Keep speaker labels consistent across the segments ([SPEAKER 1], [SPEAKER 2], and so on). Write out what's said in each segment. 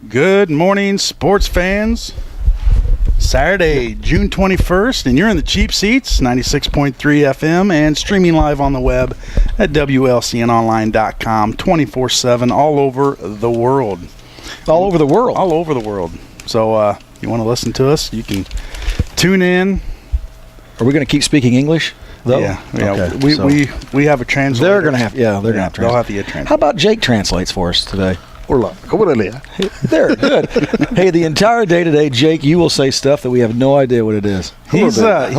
[SPEAKER 1] Good morning, sports fans. Saturday, June 21st, and you're in the Cheap Seats, 96.3 FM, and streaming live on the web at WLCNonline.com, 24/7, all over the world.
[SPEAKER 2] All over the world?
[SPEAKER 1] All over the world. So, you want to listen to us, you can tune in.
[SPEAKER 2] Are we going to keep speaking English, though?
[SPEAKER 1] Yeah.
[SPEAKER 2] Okay,
[SPEAKER 1] we have a translator.
[SPEAKER 2] They're going to have, they're going to have to.
[SPEAKER 1] They'll have to get translated.
[SPEAKER 2] How about Jake translates for us today?
[SPEAKER 3] Hola.
[SPEAKER 2] There, good. Hey, the entire day today, Jake, you will say stuff that we have no idea what it is.
[SPEAKER 1] He's back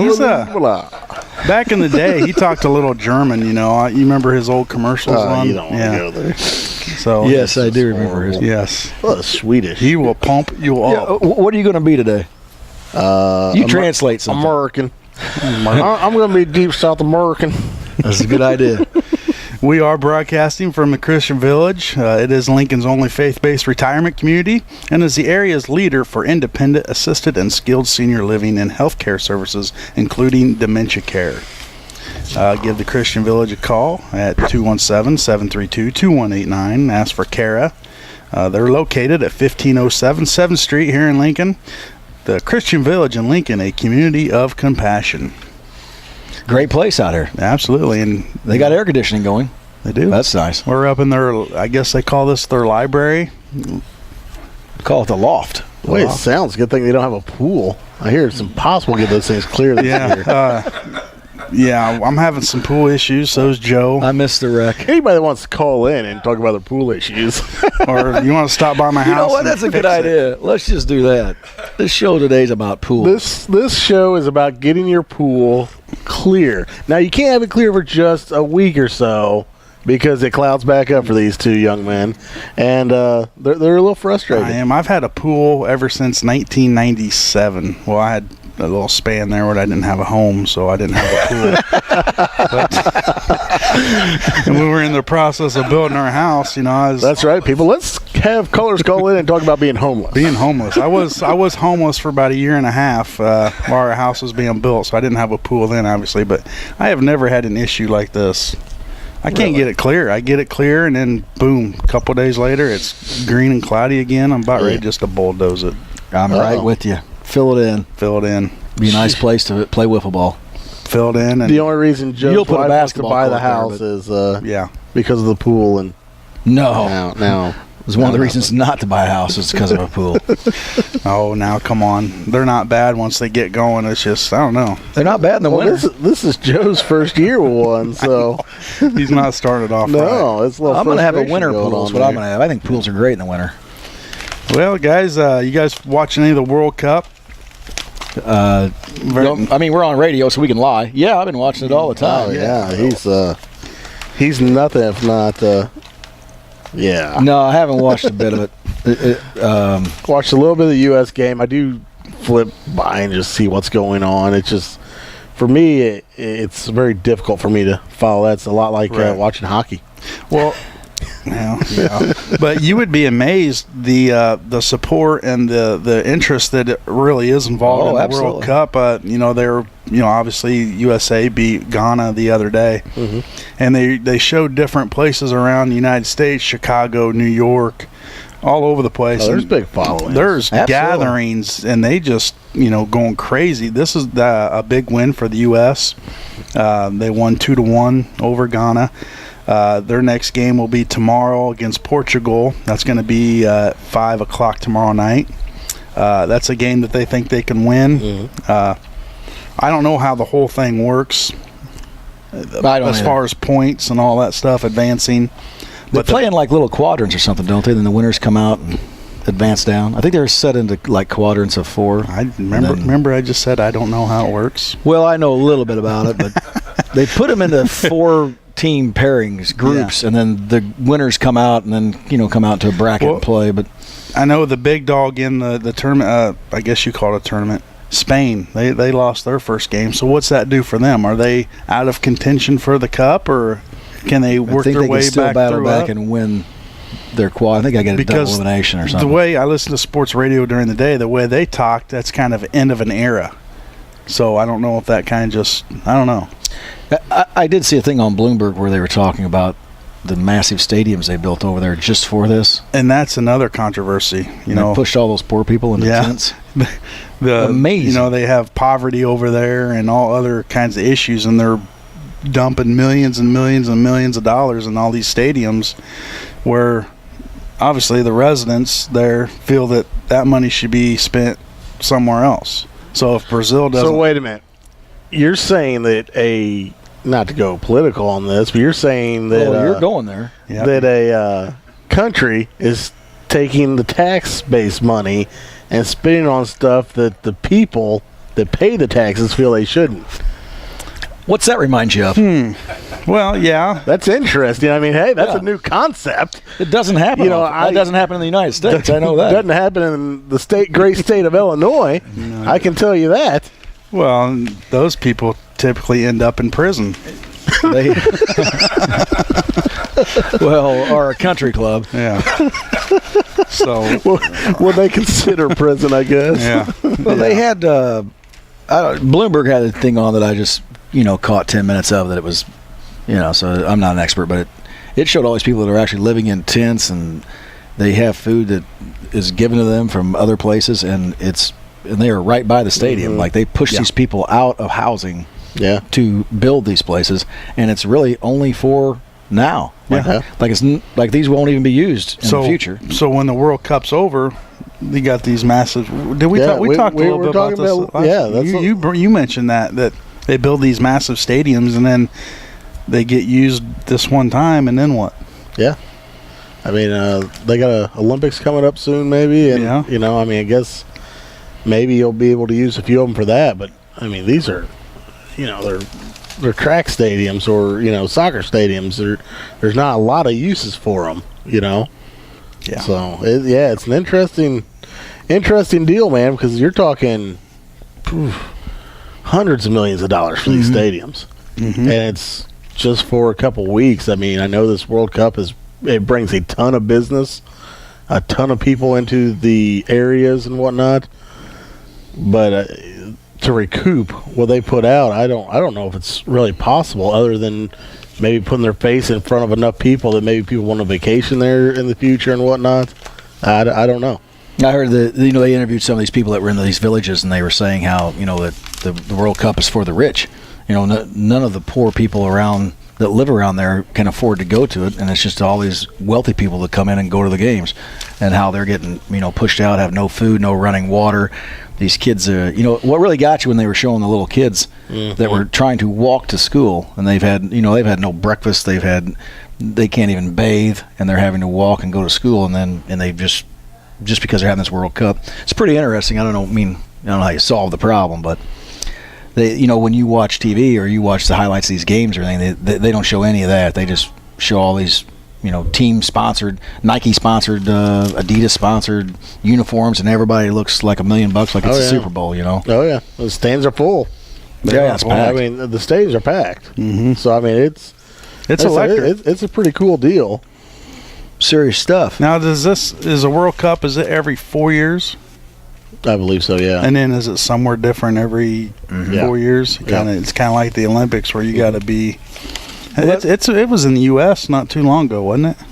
[SPEAKER 1] in the day, he talked a little German, you know. You remember his old commercials on?
[SPEAKER 3] You don't want to go there.
[SPEAKER 1] So,
[SPEAKER 2] yes, I do remember his.
[SPEAKER 1] Yes.
[SPEAKER 3] Oh, Swedish.
[SPEAKER 1] He will pump you up.
[SPEAKER 2] What are you going to be today? You translate something.
[SPEAKER 3] American. I'm going to be deep South American.
[SPEAKER 2] That's a good idea.
[SPEAKER 1] We are broadcasting from the Christian Village. It is Lincoln's only faith-based retirement community and is the area's leader for independent, assisted, and skilled senior living and health care services, including dementia care. Give the Christian Village a call at 217-732-2189. Ask for Kara. They're located at 1507 7th Street here in Lincoln. The Christian Village in Lincoln, a community of compassion.
[SPEAKER 2] Great place out here.
[SPEAKER 1] Absolutely. And
[SPEAKER 2] they got air conditioning going.
[SPEAKER 1] They do.
[SPEAKER 2] That's nice.
[SPEAKER 1] We're up in their, I guess they call this their library.
[SPEAKER 2] Call it the loft.
[SPEAKER 3] The way it sounds, good thing they don't have a pool. I hear it's impossible to get those things clear this year.
[SPEAKER 1] Yeah, I'm having some pool issues. So's Joe.
[SPEAKER 2] I missed the wreck.
[SPEAKER 3] Anybody that wants to call in and talk about their pool issues.
[SPEAKER 1] Or you want to stop by my house?
[SPEAKER 2] You know what? That's a good idea. Let's just do that. This show today is about pools.
[SPEAKER 3] This show is about getting your pool clear. Now, you can't have it clear for just a week or so because it clouds back up for these two young men. And they're a little frustrated.
[SPEAKER 1] I am. I've had a pool ever since 1997. Well, I had a little span there where I didn't have a home, so I didn't have a pool. And we were in the process of building our house, you know.
[SPEAKER 3] That's right, people. Let's have callers call in and talk about being homeless.
[SPEAKER 1] Being homeless. I was homeless for about a year and a half while our house was being built, so I didn't have a pool then, obviously. But I have never had an issue like this. I can't get it clear. I get it clear, and then, boom, a couple days later, it's green and cloudy again. I'm about ready just to bulldoze it.
[SPEAKER 2] I'm right with you. Fill it in. Be a nice place to play wiffle ball.
[SPEAKER 1] Fill it in. And
[SPEAKER 3] the only reason Joe's wife wants to buy the house is because of the pool. And
[SPEAKER 2] no. It's one of the reasons not to buy a house is because of a pool.
[SPEAKER 1] Oh, now come on. They're not bad once they get going. It's just, I don't know.
[SPEAKER 2] They're not bad in the winter.
[SPEAKER 3] This is Joe's first year with one, so.
[SPEAKER 1] He's not started off
[SPEAKER 3] right. It's a little
[SPEAKER 2] I'm going to have a winter pool is what I'm going to have. I think pools are great in the winter.
[SPEAKER 1] Well, guys, you guys watching any of the World Cup?
[SPEAKER 2] I mean, we're on radio, so we can lie. Yeah, I've been watching it all the time.
[SPEAKER 3] Oh, yeah. He's nothing if not.
[SPEAKER 2] No, I haven't watched a bit of it.
[SPEAKER 3] Watched a little bit of the U.S. game. I do flip by and just see what's going on. It's just, for me, it's very difficult for me to follow. That's a lot like watching hockey.
[SPEAKER 1] Well, yeah. But you would be amazed the support and the interest that it really is involved in the World Cup. Obviously USA beat Ghana the other day, and they showed different places around the United States, Chicago, New York, all over the place.
[SPEAKER 3] There's big followings.
[SPEAKER 1] There's gatherings, and they just going crazy. This is a big win for the U.S. They won 2-1 over Ghana. Their next game will be tomorrow against Portugal. That's going to be 5 o'clock tomorrow night. That's a game that they think they can win. I don't know how the whole thing works as far as points and all that stuff, advancing.
[SPEAKER 2] They're playing like little quadrants or something, don't they? Then the winners come out and advance down. I think they're set into like quadrants of 4.
[SPEAKER 1] I remember I just said I don't know how it works.
[SPEAKER 2] Well, I know a little bit about it, but they put them into 4 team pairings, groups, and then the winners come out and then come out to a bracket and play. But
[SPEAKER 1] I know the big dog in the tournament, I guess you call it a tournament, Spain, they lost their first game. So what's that do for them? Are they out of contention for the cup, or can they work their way back?
[SPEAKER 2] Still battle back and win their quad. I think I get a double elimination or something.
[SPEAKER 1] The way I listen to sports radio during the day, the way they talk, that's kind of end of an era. So I don't know if that kind of just, I don't know.
[SPEAKER 2] I did see a thing on Bloomberg where they were talking about the massive stadiums they built over there just for this.
[SPEAKER 1] And that's another controversy. You know,
[SPEAKER 2] they pushed all those poor people into tents.
[SPEAKER 1] Amazing. You know, they have poverty over there and all other kinds of issues, and they're dumping millions and millions and millions of dollars in all these stadiums where obviously the residents there feel that money should be spent somewhere else. So if Brazil doesn't...
[SPEAKER 3] So wait a minute. You're saying that not to go political on this, but you're saying that...
[SPEAKER 2] Well, you're going there.
[SPEAKER 1] Yep.
[SPEAKER 3] That a country is taking the tax-based money and spending on stuff that the people that pay the taxes feel they shouldn't.
[SPEAKER 2] What's that remind you of?
[SPEAKER 1] Well, yeah.
[SPEAKER 3] That's interesting. I mean, hey, that's a new concept.
[SPEAKER 2] It doesn't happen.
[SPEAKER 3] You know,
[SPEAKER 2] it doesn't happen in the United States. I know that.
[SPEAKER 3] It doesn't happen in the great state of Illinois. No. I can tell you that.
[SPEAKER 1] Well, those people typically end up in prison.
[SPEAKER 2] Or a country club.
[SPEAKER 1] Yeah. So,
[SPEAKER 3] well, they consider prison, I guess.
[SPEAKER 1] Yeah.
[SPEAKER 2] Well, they had Bloomberg had a thing on that I just caught 10 minutes of, that it was, so I'm not an expert, but it showed all these people that are actually living in tents, and they have food that is given to them from other places, and they are right by the stadium. Like, they push these people out of housing to build these places, and it's really only for now. Like these won't even be used in the future.
[SPEAKER 1] So when the World Cup's over, they got these massive. Did we talk? We talked a little bit about this. You mentioned that they build these massive stadiums and then they get used this one time, and then what?
[SPEAKER 3] Yeah, I mean, they got a Olympics coming up soon, maybe, and I mean, I guess maybe you'll be able to use a few of them for that. But I mean, these are, they're track stadiums or soccer stadiums. There's not a lot of uses for them. Yeah. So it's an interesting deal, man, because you're talking hundreds of millions of dollars for these stadiums, and it's just for a couple weeks. I mean, I know this World Cup it brings a ton of business, a ton of people into the areas and whatnot, but to recoup what they put out, I don't know if it's really possible, other than maybe putting their face in front of enough people that maybe people want a vacation there in the future and whatnot. I don't know.
[SPEAKER 2] I heard that they interviewed some of these people that were in these villages, and they were saying how that the World Cup is for the rich. None of the poor people around that live around there can afford to go to it, and it's just all these wealthy people that come in and go to the games, and how they're getting pushed out, have no food, no running water. These kids, what really got you when they were showing the little kids that were trying to walk to school, and they've had no breakfast, they can't even bathe, and they're having to walk and go to school, and they've just because they're having this World Cup. It's pretty interesting. I don't know how you solve the problem, but when you watch TV or you watch the highlights of these games or anything, they don't show any of that. They just show all these team sponsored, Nike sponsored, Adidas sponsored uniforms, and everybody looks like $1 million, like it's a Super Bowl.
[SPEAKER 3] Oh yeah, the stands are full.
[SPEAKER 2] It's packed.
[SPEAKER 3] I mean, the stadiums are packed. So I mean, it's
[SPEAKER 1] electric.
[SPEAKER 3] It's a pretty cool deal.
[SPEAKER 2] Serious stuff.
[SPEAKER 1] Now, is a World Cup? Is it every 4 years?
[SPEAKER 3] I believe so. Yeah.
[SPEAKER 1] And then is it somewhere different every 4 years? It's kind of like the Olympics, where you got to be. It was in the U.S. not too long ago, wasn't it?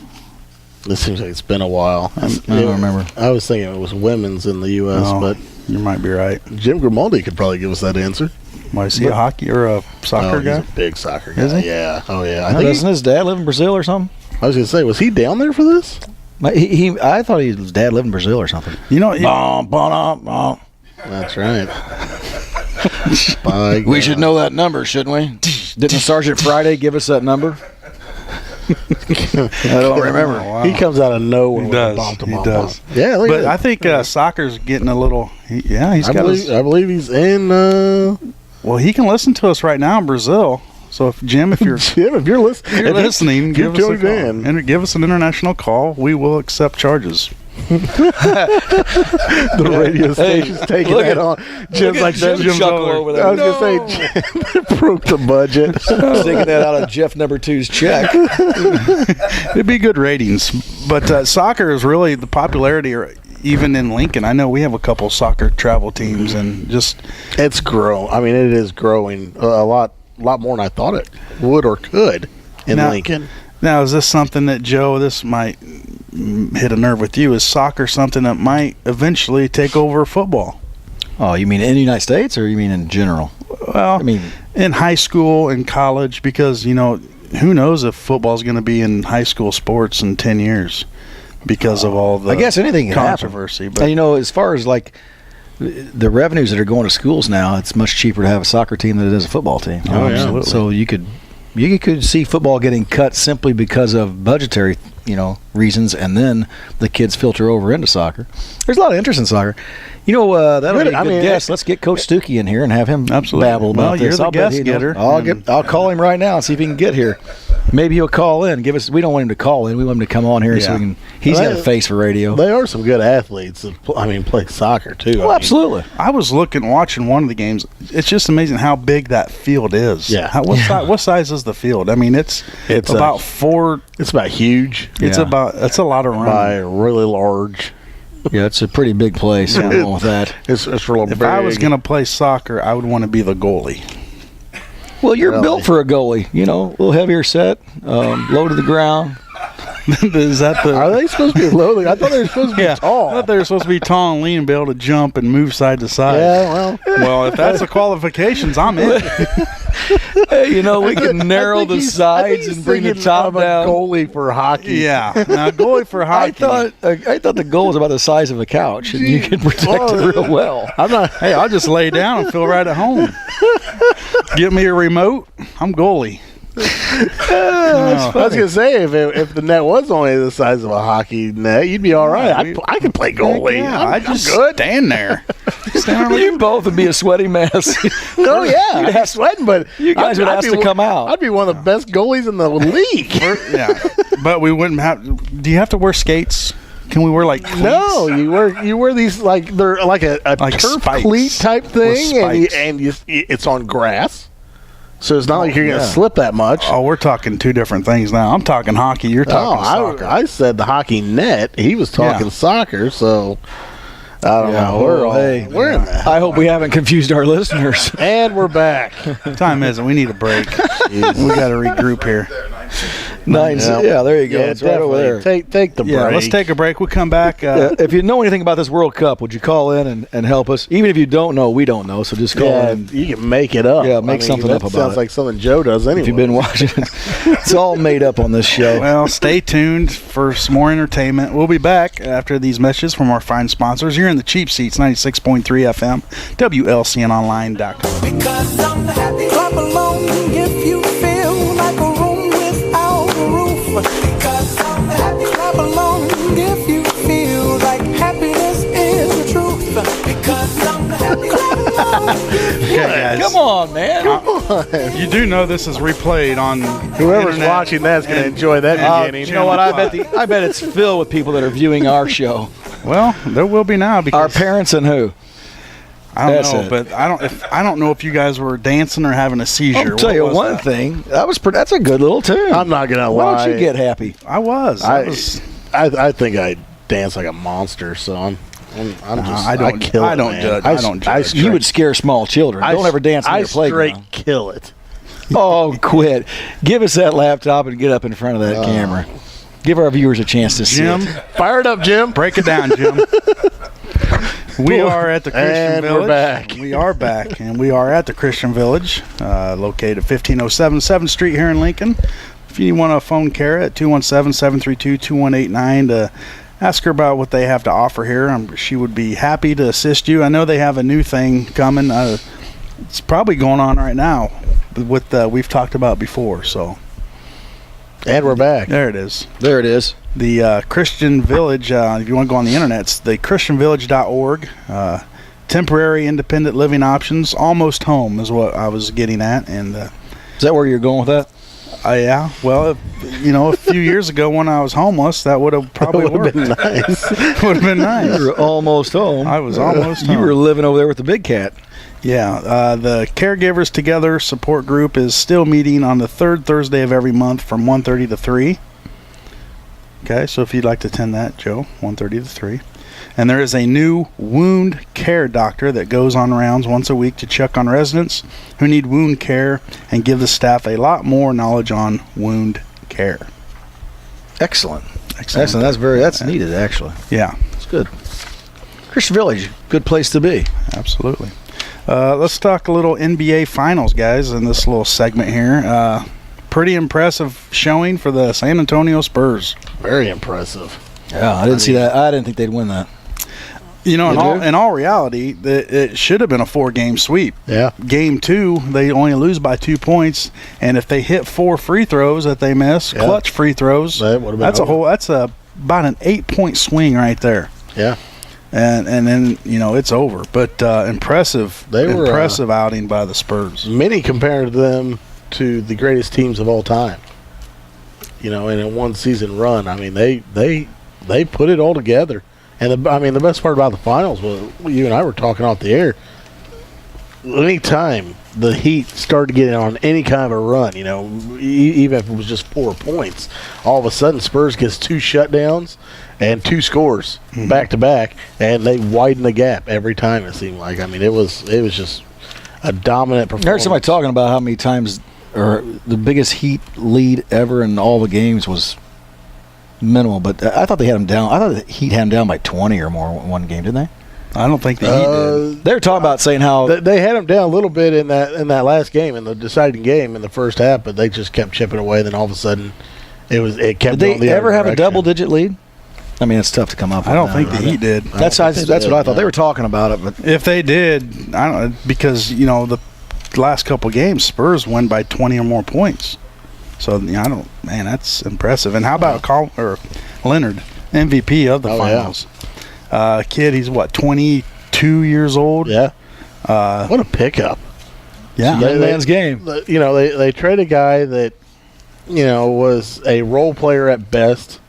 [SPEAKER 3] This seems like it's been a while.
[SPEAKER 2] I don't remember.
[SPEAKER 3] I was thinking it was women's in the U.S., but
[SPEAKER 1] you might be right.
[SPEAKER 3] Jim Grimaldi could probably give us that answer.
[SPEAKER 1] Why, is he a hockey or a soccer guy?
[SPEAKER 3] He's a big soccer guy.
[SPEAKER 1] Is he?
[SPEAKER 3] Yeah. Oh, yeah.
[SPEAKER 2] Doesn't his dad live in Brazil or something?
[SPEAKER 3] I was going to say, was he down there for this?
[SPEAKER 2] I thought his dad lived in Brazil or something.
[SPEAKER 3] That's right.
[SPEAKER 2] We should know that number, shouldn't we? Didn't Sergeant Friday give us that number? I don't remember.
[SPEAKER 3] Wow. He comes out of nowhere.
[SPEAKER 1] He does.
[SPEAKER 3] Yeah,
[SPEAKER 1] but I think soccer's getting a little. I
[SPEAKER 3] believe he's in.
[SPEAKER 1] Well, he can listen to us right now in Brazil. So if you're listening, give us a call. And give us an international call. We will accept charges.
[SPEAKER 3] The radio station's taking that on. Jim's like that.
[SPEAKER 2] Jim's over there.
[SPEAKER 3] I was going to say, Jim broke the budget.
[SPEAKER 2] Taking that out of Jeff number 2's check.
[SPEAKER 1] It'd be good ratings. But soccer is really the popularity, even in Lincoln. I know we have a couple soccer travel teams, and just
[SPEAKER 3] it's growing. I mean, it is growing a lot more than I thought it would or could in Lincoln.
[SPEAKER 1] Now, is this something that, Joe, this might hit a nerve with you? Is soccer something that might eventually take over football?
[SPEAKER 2] Oh, you mean in the United States, or you mean in general?
[SPEAKER 1] Well,
[SPEAKER 2] I mean,
[SPEAKER 1] in high school and college, because, who knows if football's going to be in high school sports in 10 years because of all the
[SPEAKER 2] I guess anything can
[SPEAKER 1] controversy.
[SPEAKER 2] Happen.
[SPEAKER 1] But
[SPEAKER 2] as far as like the revenues that are going to schools now, it's much cheaper to have a soccer team than it is a football team.
[SPEAKER 1] Oh, yeah. Absolutely.
[SPEAKER 2] So you could see football getting cut simply because of budgetary, reasons, and then the kids filter over into soccer. There's a lot of interest in soccer. That'll be a good guess. Let's get Coach Stuckey in here and have him babble about this.
[SPEAKER 1] You're the guest getter.
[SPEAKER 2] I'll call him right now and see if he can get here. Maybe he'll call in. We don't want him to call in. We want him to come on here so we can. He's got a face for radio.
[SPEAKER 3] They are some good athletes that play soccer too.
[SPEAKER 2] Well, absolutely.
[SPEAKER 1] I was watching one of the games. It's just amazing how big that field is.
[SPEAKER 3] Yeah.
[SPEAKER 1] What size is the field? I mean, it's about 4.
[SPEAKER 3] It's about huge.
[SPEAKER 1] It's a lot of room.
[SPEAKER 3] By really large.
[SPEAKER 2] Yeah, it's a pretty big place. I'm going with that.
[SPEAKER 3] It's real big.
[SPEAKER 1] If I was going to play soccer, I would want to be the goalie.
[SPEAKER 2] Well, you're built for a goalie. A little heavier set, low to the ground.
[SPEAKER 1] Is that the?
[SPEAKER 3] Are they supposed to be low? I thought they were supposed to be tall.
[SPEAKER 1] I thought they were supposed to be tall and lean and be able to jump and move side to side.
[SPEAKER 3] Yeah,
[SPEAKER 1] well, if that's the qualifications, I'm in.
[SPEAKER 2] Hey, we can narrow the sides and bring the top down.
[SPEAKER 3] Goalie for hockey.
[SPEAKER 1] Yeah, now goalie for hockey.
[SPEAKER 2] I thought the goal was about the size of a couch, and you can protect it real well.
[SPEAKER 1] Hey, I'll just lay down and feel right at home. Give me a remote. I'm goalie.
[SPEAKER 3] I was gonna say if the net was only the size of a hockey net, you'd be all right. I can play goalie.
[SPEAKER 1] Yeah,
[SPEAKER 3] I'm
[SPEAKER 1] just
[SPEAKER 3] good.
[SPEAKER 1] stand there.
[SPEAKER 2] You both would be a sweaty mess.
[SPEAKER 3] Oh yeah, I'd be sweating, but
[SPEAKER 2] you guys would have to come out.
[SPEAKER 3] I'd be one of the best goalies in the league.
[SPEAKER 1] Yeah, but we wouldn't have. Do you have to wear skates? Can we wear cleats?
[SPEAKER 3] No, you wear these they're like a turf
[SPEAKER 1] spikes.
[SPEAKER 3] cleat type thing, and it's on grass. So it's not like you're going to slip that much.
[SPEAKER 1] Oh, we're talking two different things now. I'm talking hockey. You're talking soccer.
[SPEAKER 3] I said the hockey net. He was talking soccer, so I don't know. We're in that.
[SPEAKER 2] I hope we haven't confused our listeners.
[SPEAKER 3] And we're back.
[SPEAKER 1] Time isn't. We need a break. We got to regroup here.
[SPEAKER 2] Nice. Yeah, there you go.
[SPEAKER 3] Yeah,
[SPEAKER 2] it's right over there.
[SPEAKER 3] Take the break.
[SPEAKER 1] Yeah, let's take a break. We'll come back.
[SPEAKER 2] If you know anything about this World Cup, would you call in and help us? Even if you don't know, we don't know, so just call in.
[SPEAKER 3] You can make it up.
[SPEAKER 2] Yeah, make something up about it.
[SPEAKER 3] Sounds like something Joe does anyway.
[SPEAKER 2] If you've been watching it, it's all made up on this show.
[SPEAKER 1] Well, stay tuned for some more entertainment. We'll be back after these messages from our fine sponsors. You're in the Cheap Seats, 96.3 FM, WLCNonline.com.
[SPEAKER 4] Because I'm happy. Clap along if you feel like a room without a roof. Because I'm happy. Clap along if you feel like happiness is the truth. Because I'm happy. Clap along.
[SPEAKER 1] Okay, guys.
[SPEAKER 2] Come on, man.
[SPEAKER 1] You do know this is replayed on
[SPEAKER 3] Whoever's
[SPEAKER 1] internet
[SPEAKER 3] watching that's going to enjoy that beginning.
[SPEAKER 2] You know what? I bet it's filled with people that are viewing our show.
[SPEAKER 1] Well, there will be now because
[SPEAKER 2] Our parents and who?
[SPEAKER 1] I don't know, but I don't know if you guys were dancing or having a seizure.
[SPEAKER 2] I'll tell you one thing. That's a good little tune.
[SPEAKER 3] I'm not going to lie.
[SPEAKER 2] Why don't you get happy?
[SPEAKER 1] I was.
[SPEAKER 3] I think I dance like a monster, so I'm just.
[SPEAKER 1] I don't
[SPEAKER 3] kill it,
[SPEAKER 1] I don't
[SPEAKER 3] man.
[SPEAKER 1] judge. I don't judge.
[SPEAKER 2] You would scare small children. Don't ever dance on your playground.
[SPEAKER 3] I straight kill it.
[SPEAKER 2] Oh, quit. Give us that laptop and get up in front of that camera. Give our viewers a chance to see
[SPEAKER 1] Jim,
[SPEAKER 2] it.
[SPEAKER 3] Fire it up, Jim.
[SPEAKER 1] break it down, Jim. We are at the Christian
[SPEAKER 3] And
[SPEAKER 1] Village.
[SPEAKER 3] we're back.
[SPEAKER 1] We are back, and we are at the Christian Village, located at 1507 7th Street here in Lincoln. If you want to phone Kara at 217-732-2189 to ask her about what they have to offer here, she would be happy to assist you. I know they have a new thing coming. It's probably going on right now with we've talked about before. So,
[SPEAKER 3] And we're back.
[SPEAKER 1] there it is.
[SPEAKER 2] There it is.
[SPEAKER 1] The Christian Village, if you want to go on the internet, it's thechristianvillage.org. Temporary independent living options, almost home is what I was getting at. And
[SPEAKER 2] Is that where you're going with that?
[SPEAKER 1] yeah, well, a few years ago when I was homeless, that would have probably worked.
[SPEAKER 3] Been nice.
[SPEAKER 1] Would have been nice.
[SPEAKER 2] You were almost home.
[SPEAKER 1] I was almost
[SPEAKER 2] You
[SPEAKER 1] home.
[SPEAKER 2] were living over there with the big cat.
[SPEAKER 1] Yeah, the Caregivers Together support group is still meeting on the third Thursday of every month from 1:30 to 3. Okay, so if you'd like to attend that, Joe, 1:30 to 3. And there is a new wound care doctor that goes on rounds once a week to check on residents who need wound care and give the staff a lot more knowledge on wound care.
[SPEAKER 2] Excellent. That's needed, actually.
[SPEAKER 1] Yeah.
[SPEAKER 2] It's good. Christian Village, good place to be.
[SPEAKER 1] Absolutely. Let's talk a little NBA Finals, guys, in this little segment here. Pretty impressive showing for the San Antonio Spurs.
[SPEAKER 3] Very impressive.
[SPEAKER 2] Yeah, I didn't see that. I didn't think they'd win that.
[SPEAKER 1] You know, in all reality, it should have been a 4-game sweep.
[SPEAKER 3] Yeah.
[SPEAKER 1] Game 2, they only lose by 2 points, and if they hit 4 free throws that they miss, clutch free throws, that's about an 8-point swing right there.
[SPEAKER 3] Yeah.
[SPEAKER 1] And then it's over. But impressive outing by the Spurs.
[SPEAKER 3] Many compared them to the greatest teams of all time. In a one-season run, I mean they put it all together. And the best part about the finals was you and I were talking off the air. Any time the Heat started getting on any kind of a run, even if it was just 4 points, all of a sudden Spurs gets 2 shutdowns and 2 scores back to back, and they widen the gap every time. It seemed like. I mean, it was just a dominant performance.
[SPEAKER 2] I heard somebody talking about how many times, or the biggest Heat lead ever in all the games was minimal, but I thought they had them down. I thought the Heat had them down by 20 or more in one game, didn't they?
[SPEAKER 1] I don't think the Heat did.
[SPEAKER 2] They were talking about saying how
[SPEAKER 3] they had them down a little bit in that last game, in the deciding game in the first half, but they just kept chipping away. Then all of a sudden, it kept.
[SPEAKER 2] Did
[SPEAKER 3] going the
[SPEAKER 2] they ever
[SPEAKER 3] other
[SPEAKER 2] have
[SPEAKER 3] direction.
[SPEAKER 2] a double-digit lead? I mean, it's tough to come up with.
[SPEAKER 1] I don't think the Heat did.
[SPEAKER 2] That's what I thought. They were talking about it, but
[SPEAKER 1] if they did, I don't know, because the last couple games Spurs win by 20 or more points. So that's impressive. And how about Leonard, MVP of the finals?
[SPEAKER 3] Yeah.
[SPEAKER 1] Kid, he's 22 years old.
[SPEAKER 3] Yeah. What a pickup.
[SPEAKER 1] Yeah.
[SPEAKER 2] young man's game.
[SPEAKER 3] They trade a guy that was a role player at best.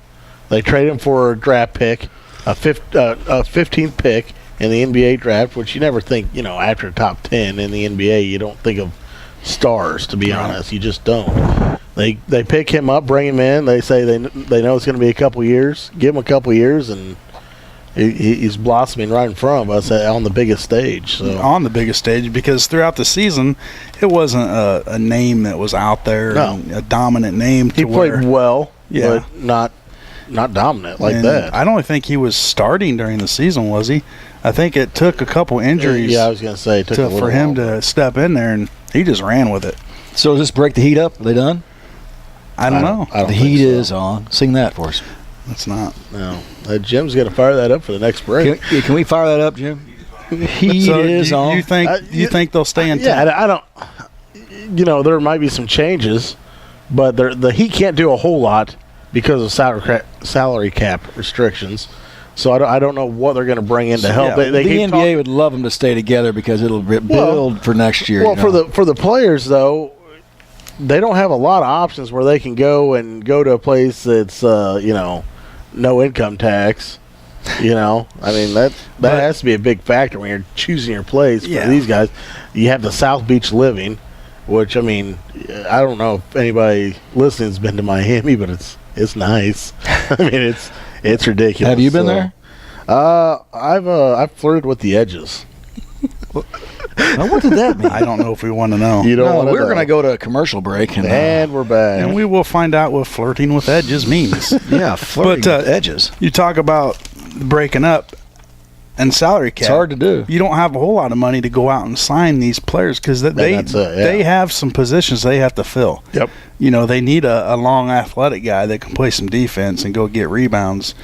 [SPEAKER 3] They trade him for a draft pick, a 15th pick in the NBA draft, which you never think, after top 10 in the NBA, you don't think of stars, to be honest. You just don't. They pick him up, bring him in. They say they know it's going to be a couple years. Give him a couple years, and he's blossoming right in front of us on the biggest stage. So.
[SPEAKER 1] On the biggest stage, because throughout the season, it wasn't a name that was out there, a dominant name.
[SPEAKER 3] He played well,
[SPEAKER 1] yeah,
[SPEAKER 3] but not dominant like that.
[SPEAKER 1] I don't think he was starting during the season, was he? I think it took a couple injuries.
[SPEAKER 3] Yeah, I was going to say
[SPEAKER 1] for him to step in there, and he just ran with it.
[SPEAKER 2] So does this break the Heat up? Are they done?
[SPEAKER 1] I don't know.
[SPEAKER 2] The Heat is on. Sing that for us.
[SPEAKER 1] It's not.
[SPEAKER 3] No. Jim's going to fire that up for the next break.
[SPEAKER 2] Can we fire that up, Jim? Heat is on.
[SPEAKER 1] You think they'll stay in?
[SPEAKER 3] Yeah, I don't. There might be some changes, but the Heat can't do a whole lot because of salary cap restrictions. So I don't know what they're going to bring in to help.
[SPEAKER 2] Yeah, the NBA would love them to stay together because it'll build for next year.
[SPEAKER 3] Well, for the players though, they don't have a lot of options where they can go to a place that's no income tax. I mean that has to be a big factor when you're choosing your place for these guys. You have the South Beach living, which I mean, I don't know if anybody listening's been to Miami, but it's nice. I mean, it's ridiculous.
[SPEAKER 2] Have you been there?
[SPEAKER 3] I've flirted with the edges.
[SPEAKER 2] Now, what did that mean?
[SPEAKER 1] I don't know if we want to know.
[SPEAKER 3] You don't want to
[SPEAKER 2] we're
[SPEAKER 3] know.
[SPEAKER 2] going to go to a commercial break,
[SPEAKER 3] and we're back.
[SPEAKER 1] And we will find out what flirting with edges means.
[SPEAKER 2] Yeah, flirting with edges.
[SPEAKER 1] You talk about breaking up and salary cap.
[SPEAKER 2] It's hard to do.
[SPEAKER 1] You don't have a whole lot of money to go out and sign these players because they have some positions they have to fill.
[SPEAKER 3] Yep.
[SPEAKER 1] They need a long athletic guy that can play some defense and go get rebounds.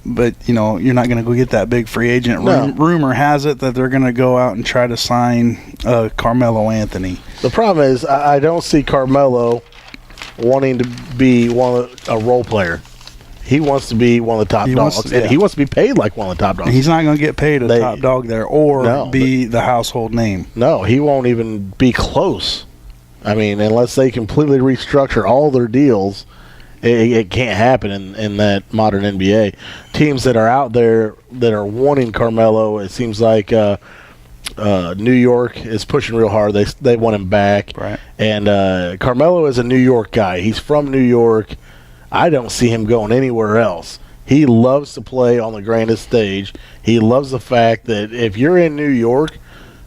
[SPEAKER 1] But, you're not going to go get that big free agent.
[SPEAKER 3] No.
[SPEAKER 1] Rumor has it that they're going to go out and try to sign Carmelo Anthony.
[SPEAKER 3] The problem is I don't see Carmelo wanting to be a role player. He wants to be one of the top dogs, and he wants to be paid like one of the top dogs.
[SPEAKER 1] He's not going to get paid a top dog there or be the household name.
[SPEAKER 3] No, he won't even be close. I mean, unless they completely restructure all their deals, it can't happen in that modern NBA. Teams that are out there that are wanting Carmelo, it seems like New York is pushing real hard. They want him back.
[SPEAKER 1] Right.
[SPEAKER 3] And Carmelo is a New York guy. He's from New York. I don't see him going anywhere else. He loves to play on the grandest stage. He loves the fact that if you're in New York,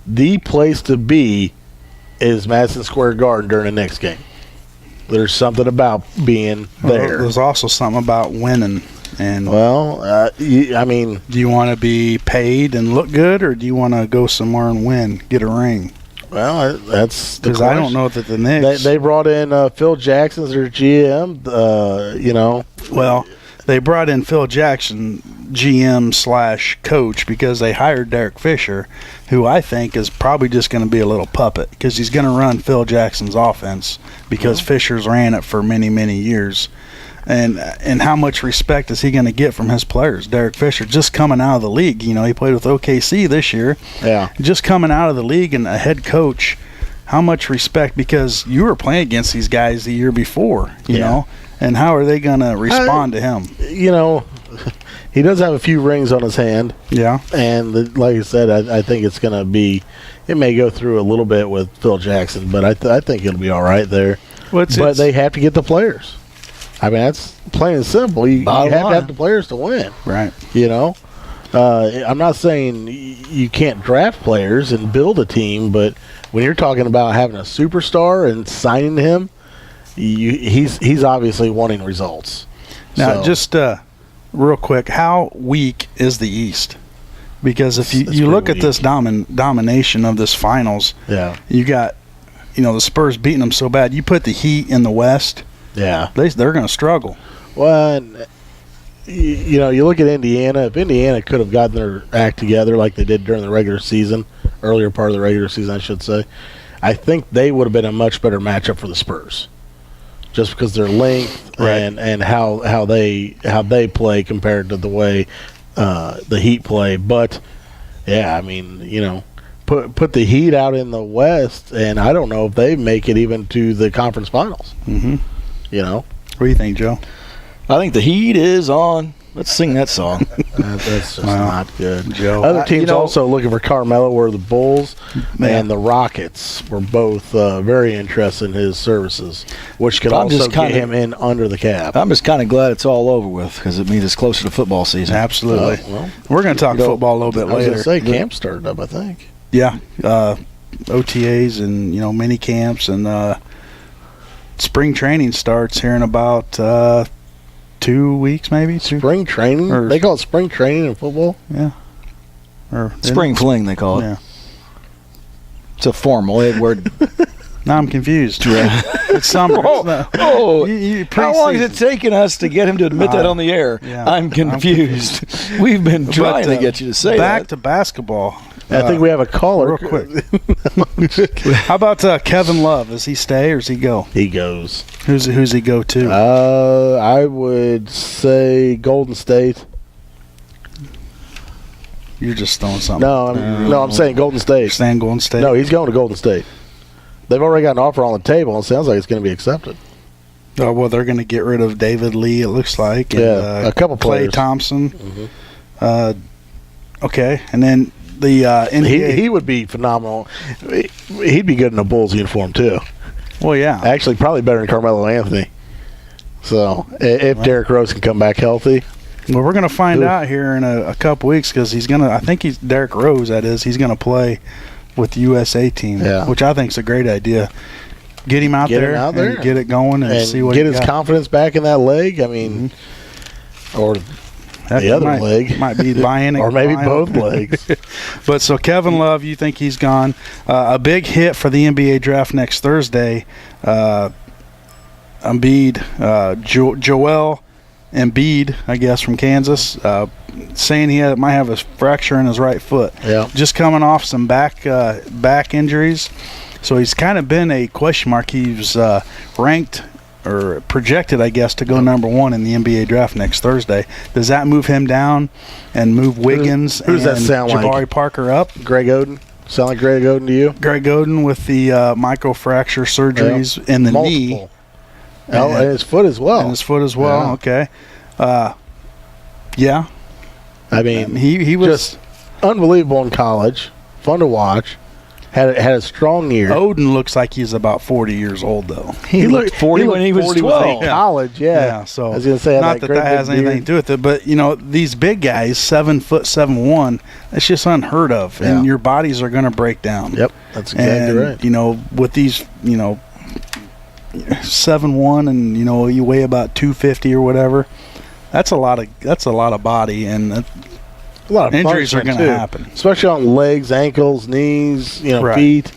[SPEAKER 3] the place to be is Madison Square Garden during the next game. There's something about being there.
[SPEAKER 1] There's also something about winning. And
[SPEAKER 3] I mean,
[SPEAKER 1] do you want to be paid and look good, or do you want to go somewhere and win, get a ring?
[SPEAKER 3] well, that's
[SPEAKER 1] Because I don't know that the Knicks.
[SPEAKER 3] They brought in Phil Jackson as their GM.
[SPEAKER 1] Well, they brought in Phil Jackson, GM/coach, because they hired Derek Fisher, who I think is probably just going to be a little puppet because he's going to run Phil Jackson's offense because Fisher's ran it for many, many years. And how much respect is he going to get from his players? Derek Fisher just coming out of the league. You know, he played with OKC this year.
[SPEAKER 3] Yeah.
[SPEAKER 1] Just coming out of the league and a head coach, how much respect? Because you were playing against these guys the year before, you know, and how are they going to respond to him?
[SPEAKER 3] You know, he does have a few rings on his hand.
[SPEAKER 1] Yeah.
[SPEAKER 3] And like I said, I think it's going to be – it may go through a little bit with Phil Jackson, but I think it'll be all right there.
[SPEAKER 1] Well,
[SPEAKER 3] but they have to get the players. I mean, that's plain and simple. You have to have the players to win.
[SPEAKER 1] Right.
[SPEAKER 3] You know? I'm not saying you can't draft players and build a team, but when you're talking about having a superstar and signing him, he's obviously wanting results.
[SPEAKER 1] Now, just real quick, how weak is the East? Because if you look at this domination of this finals, you got, the Spurs beating them so bad. You put the Heat in the West, they're going to struggle.
[SPEAKER 3] Well, and, you look at Indiana. If Indiana could have gotten their act together like they did during the regular season, earlier part of the regular season, I should say, I think they would have been a much better matchup for the Spurs, just because their length and how they play compared to the way the Heat play. But yeah, I mean, put the Heat out in the West, and I don't know if they make it even to the conference finals.
[SPEAKER 1] Mm-hmm.
[SPEAKER 3] What
[SPEAKER 1] do you think, Joe?
[SPEAKER 2] I think the heat is on. Let's sing that song.
[SPEAKER 3] That's just not good.
[SPEAKER 1] Joe.
[SPEAKER 3] Other teams also looking for Carmelo were the Bulls and the Rockets were both very interested in his services, which could also get him in under the cap.
[SPEAKER 2] I'm just kind of glad it's all over with because it means it's closer to football season.
[SPEAKER 1] Absolutely. We're going to talk football a little bit later.
[SPEAKER 3] I was going to say camp started up, I think.
[SPEAKER 1] Yeah. OTAs and, mini camps and spring training starts here in about 2 weeks, maybe.
[SPEAKER 3] Spring training? They call it spring training in football?
[SPEAKER 1] Yeah. Or
[SPEAKER 2] spring fling, they call it.
[SPEAKER 1] Yeah.
[SPEAKER 2] It's a formal word.
[SPEAKER 1] Now I'm confused. It's summer.
[SPEAKER 2] How long is it taking us to get him to admit that on the air?
[SPEAKER 1] Yeah,
[SPEAKER 2] I'm confused. We've been trying to get you to say
[SPEAKER 1] back
[SPEAKER 2] that.
[SPEAKER 1] to basketball.
[SPEAKER 3] I think we have a caller.
[SPEAKER 1] Real quick. How about Kevin Love? Does he stay or does he go?
[SPEAKER 3] He goes.
[SPEAKER 1] Who's he go to?
[SPEAKER 3] I would say Golden State.
[SPEAKER 1] You're just throwing something.
[SPEAKER 3] No, I'm saying Golden State.
[SPEAKER 1] You're saying Golden State?
[SPEAKER 3] No, he's going to Golden State. They've already got an offer on the table, and it sounds like it's going to be accepted.
[SPEAKER 1] Oh, well, they're going to get rid of David Lee, it looks like. And,
[SPEAKER 3] a couple players.
[SPEAKER 1] Klay Thompson. Mm-hmm. Okay, and then the NBA.
[SPEAKER 3] He would be phenomenal. He'd be good in a Bulls uniform, too.
[SPEAKER 1] Well, yeah.
[SPEAKER 3] Actually, probably better than Carmelo Anthony. So, if Derrick Rose can come back healthy.
[SPEAKER 1] Well, we're going to find out here in a couple weeks because he's going to – I think he's Derrick Rose, that is. He's going to play with the USA team, which I think is a great idea. Get him out there and get it going and see what
[SPEAKER 3] get his confidence back in that leg. I mean, or the other leg.
[SPEAKER 1] Might be buying it.
[SPEAKER 3] Or maybe both legs.
[SPEAKER 1] But so Kevin Love, you think he's gone. A big hit for the NBA draft next Thursday. Joel Embiid, I guess, from Kansas, saying he might have a fracture in his right foot.
[SPEAKER 3] Yeah.
[SPEAKER 1] Just coming off some back injuries. So he's kind of been a question mark. He was ranked or projected, I guess, to go number 1 in the NBA draft next Thursday. Does that move him down and move Wiggins and Jabari Parker up?
[SPEAKER 3] Greg Oden? Sound like Greg Oden to you?
[SPEAKER 1] Greg Oden with the microfracture surgeries in the knee.
[SPEAKER 3] And his foot as well.
[SPEAKER 1] Okay. Yeah.
[SPEAKER 3] I mean,
[SPEAKER 1] he was
[SPEAKER 3] just unbelievable in college. Fun to watch. Had a strong year.
[SPEAKER 1] Odin looks like he's about 40 years old, though.
[SPEAKER 2] He looked 40 when he was 12.
[SPEAKER 3] In college, yeah.
[SPEAKER 1] So
[SPEAKER 3] I was going to say,
[SPEAKER 1] not that has anything to do with it, but these big guys, 7'7", it's just unheard of, and your bodies are going to break down.
[SPEAKER 3] Yep, that's exactly right.
[SPEAKER 1] With these, 7'1", and you weigh about 250 or whatever. That's a lot of body, and
[SPEAKER 3] A lot of
[SPEAKER 1] injuries are going to
[SPEAKER 3] too,
[SPEAKER 1] happen,
[SPEAKER 3] especially on legs, ankles, knees,
[SPEAKER 1] Right.
[SPEAKER 3] feet.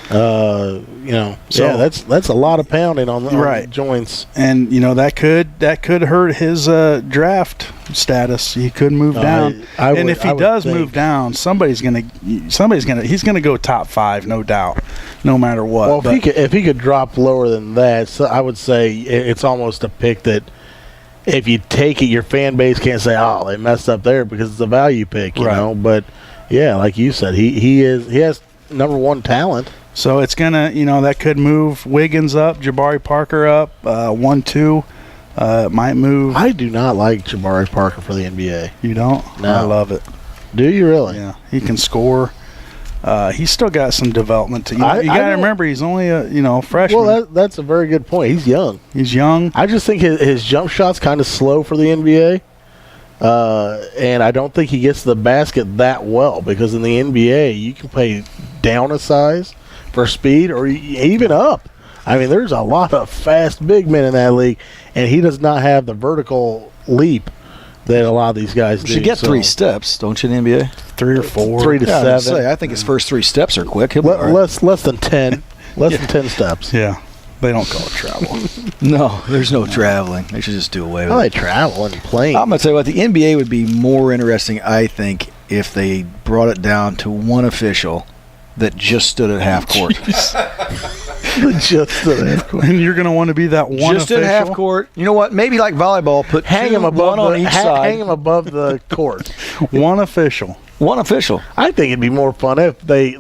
[SPEAKER 1] So-
[SPEAKER 3] That's a lot of pounding on the
[SPEAKER 1] Right.
[SPEAKER 3] joints.
[SPEAKER 1] and that could hurt his draft status. He could move down, and if he does move down, he's gonna go top 5, no doubt, no matter what.
[SPEAKER 3] Well,
[SPEAKER 1] But-
[SPEAKER 3] if he could drop lower than that, so I would say it's almost a pick that if you take it, your fan base can't say, "Oh, they messed up there," because it's a value pick, you
[SPEAKER 1] Right.
[SPEAKER 3] know. But yeah, like you said, he has number 1 talent.
[SPEAKER 1] So it's gonna, that could move Wiggins up, Jabari Parker up, 1-2. It might move.
[SPEAKER 3] I do not like Jabari Parker for the NBA.
[SPEAKER 1] You don't?
[SPEAKER 3] No.
[SPEAKER 1] I love it.
[SPEAKER 3] Do you really?
[SPEAKER 1] Yeah, he can score. He's still got some development to. You
[SPEAKER 3] I
[SPEAKER 1] got to
[SPEAKER 3] don't-
[SPEAKER 1] remember, he's only a freshman.
[SPEAKER 3] Well, that's a very good point. He's young.
[SPEAKER 1] He's young.
[SPEAKER 3] I just think his jump shot's kind of slow for the NBA. And I don't think he gets to the basket that well, because in the NBA you can play down a size for speed or even up. I mean, there's a lot of fast big men in that league, and he does not have the vertical leap that a lot of these guys do.
[SPEAKER 2] You should get
[SPEAKER 3] So
[SPEAKER 2] 3 steps, don't you, in the NBA?
[SPEAKER 1] 3 or 4.
[SPEAKER 3] 3 to
[SPEAKER 2] Yeah, I was
[SPEAKER 3] 7.
[SPEAKER 2] gonna say, I think his first 3 steps are quick. He'll be all right.
[SPEAKER 3] Less than 10. Less than 10 steps.
[SPEAKER 1] Yeah, they don't call it travel.
[SPEAKER 2] No, there's no traveling. They should just do away with
[SPEAKER 3] Well,
[SPEAKER 2] it.
[SPEAKER 3] they travel and plane.
[SPEAKER 2] I'm going to tell you what, the NBA would be more interesting, I think, if they brought it down to one official that just stood at half court.
[SPEAKER 3] Just
[SPEAKER 1] And you're gonna want to be that one
[SPEAKER 2] Just
[SPEAKER 1] official.
[SPEAKER 2] at half court. You know what? Maybe like volleyball, put
[SPEAKER 3] hang him above
[SPEAKER 2] one on
[SPEAKER 3] the
[SPEAKER 2] each side.
[SPEAKER 3] hang him above the court.
[SPEAKER 1] One official.
[SPEAKER 2] One official.
[SPEAKER 3] I think it'd be more fun if they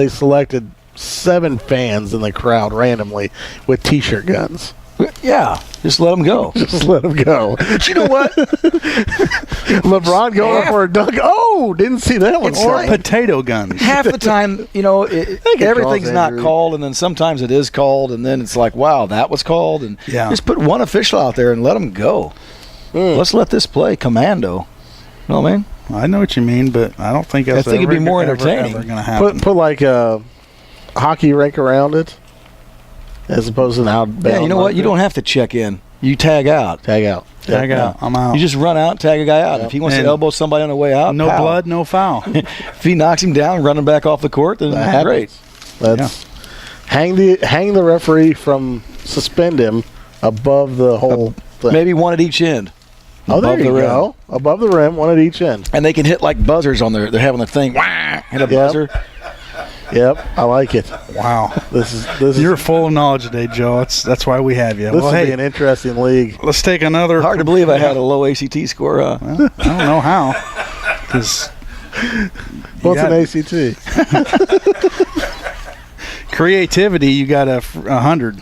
[SPEAKER 3] selected 7 fans in the crowd randomly with T-shirt guns.
[SPEAKER 2] Yeah, just let them go.
[SPEAKER 3] Just let them go.
[SPEAKER 2] But you know what?
[SPEAKER 3] LeBron going for a dunk. Oh, didn't see that one.
[SPEAKER 2] It's
[SPEAKER 1] Or
[SPEAKER 2] like-
[SPEAKER 1] potato guns.
[SPEAKER 2] Half the time,
[SPEAKER 3] can
[SPEAKER 2] everything's
[SPEAKER 3] cause
[SPEAKER 2] not
[SPEAKER 3] injury.
[SPEAKER 2] called, and then sometimes it is called, and then it's like, wow, that was called, and
[SPEAKER 1] Yeah.
[SPEAKER 2] just put one official out there and let them go. Let's let this play commando. You know what I mean?
[SPEAKER 1] I know what you mean, but I don't think that's
[SPEAKER 2] I think it'd be more
[SPEAKER 1] ever
[SPEAKER 2] entertaining.
[SPEAKER 1] going to happen.
[SPEAKER 3] Put like a hockey rink around it, as opposed to an outbound.
[SPEAKER 2] Yeah, you know what?
[SPEAKER 3] marker.
[SPEAKER 2] You don't have to check in. You tag out.
[SPEAKER 3] tag out.
[SPEAKER 1] Tag out. I'm out.
[SPEAKER 2] You just run out, tag a guy out.
[SPEAKER 3] Yep.
[SPEAKER 2] If he wants
[SPEAKER 1] And
[SPEAKER 2] to elbow somebody on the way out,
[SPEAKER 1] no
[SPEAKER 2] pow.
[SPEAKER 1] blood, no foul.
[SPEAKER 2] If he knocks him down, running back off the court, then
[SPEAKER 3] That happens.
[SPEAKER 2] great.
[SPEAKER 3] That's hang the referee from suspend him above the whole thing.
[SPEAKER 2] Maybe one at each end.
[SPEAKER 3] Oh, there
[SPEAKER 2] above
[SPEAKER 3] you
[SPEAKER 2] the rim.
[SPEAKER 3] go. Above the rim, one at each end.
[SPEAKER 2] And they can hit like buzzers on their. They're having a thing. Wah! Hit a buzzer.
[SPEAKER 3] Yep, I like it.
[SPEAKER 1] Wow.
[SPEAKER 3] This
[SPEAKER 1] You're
[SPEAKER 3] is
[SPEAKER 1] full of knowledge today, Joe. That's why we have you.
[SPEAKER 3] this
[SPEAKER 1] Well,
[SPEAKER 3] will be
[SPEAKER 1] hey,
[SPEAKER 3] an interesting league.
[SPEAKER 1] let's take another.
[SPEAKER 2] Hard to believe I had a low ACT score.
[SPEAKER 1] I don't know how. Because
[SPEAKER 3] What's an ACT?
[SPEAKER 1] creativity, you got 100.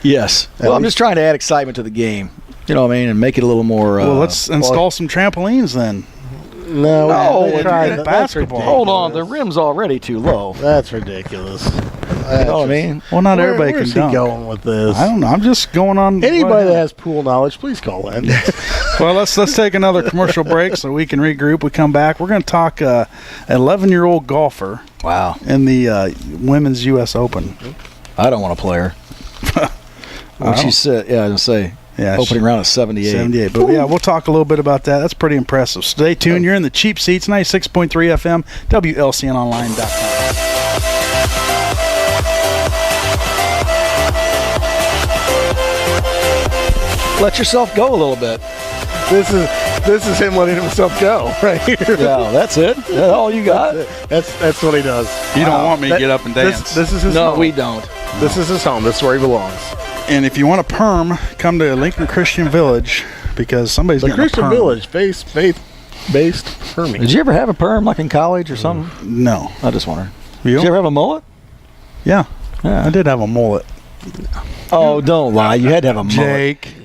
[SPEAKER 2] Yes.
[SPEAKER 3] At
[SPEAKER 2] Well, I'm
[SPEAKER 3] least-
[SPEAKER 2] just trying to add excitement to the game. You know what I mean, and make it a little more.
[SPEAKER 1] Well, let's install some trampolines then.
[SPEAKER 3] No,
[SPEAKER 2] No,
[SPEAKER 3] they
[SPEAKER 2] it's
[SPEAKER 3] tried
[SPEAKER 1] in
[SPEAKER 3] that.
[SPEAKER 1] basketball.
[SPEAKER 3] That's
[SPEAKER 2] hold on. The
[SPEAKER 3] ridiculous.
[SPEAKER 2] rim's already too low.
[SPEAKER 3] That's ridiculous.
[SPEAKER 2] You know what I mean?
[SPEAKER 1] Well, not everybody
[SPEAKER 3] Where's
[SPEAKER 1] can
[SPEAKER 3] he
[SPEAKER 1] dunk.
[SPEAKER 3] going with this?
[SPEAKER 1] I don't know. I'm just going on.
[SPEAKER 3] Anybody that has pool knowledge, please call in.
[SPEAKER 1] Well, let's take another commercial break so we can regroup. We come back. We're going to talk 11-year-old golfer
[SPEAKER 2] Wow.
[SPEAKER 1] in the Women's U.S. Open.
[SPEAKER 2] I don't want to play her. What she said, yeah, I was gonna say.
[SPEAKER 1] Yeah,
[SPEAKER 2] Opening round of 78.
[SPEAKER 1] 78. But yeah, we'll talk a little bit about that. That's pretty impressive. Stay tuned. You're in the cheap seats, 96.3 FM, WLCNonline.com.
[SPEAKER 2] Let yourself go a little bit.
[SPEAKER 3] This is him letting himself go right here.
[SPEAKER 2] Yeah, that's it. That's all you got.
[SPEAKER 3] That's what he does.
[SPEAKER 1] You don't want me to
[SPEAKER 3] That-
[SPEAKER 1] get up and dance.
[SPEAKER 3] This is his
[SPEAKER 2] No,
[SPEAKER 3] home.
[SPEAKER 2] we don't.
[SPEAKER 3] This is his home. This is where he belongs.
[SPEAKER 1] And if you want a perm, come to Lincoln Christian Village because somebody's
[SPEAKER 3] The
[SPEAKER 1] getting
[SPEAKER 3] Christian
[SPEAKER 1] a perm.
[SPEAKER 3] Village, faith-based Hermie.
[SPEAKER 2] Did you ever have a perm like in college or something?
[SPEAKER 1] No.
[SPEAKER 2] I just wonder.
[SPEAKER 1] You?
[SPEAKER 2] Did you ever have a mullet?
[SPEAKER 1] Yeah. I
[SPEAKER 2] Yeah.
[SPEAKER 1] did have a mullet.
[SPEAKER 2] Oh, don't lie. You had to have a mullet.
[SPEAKER 1] Jake.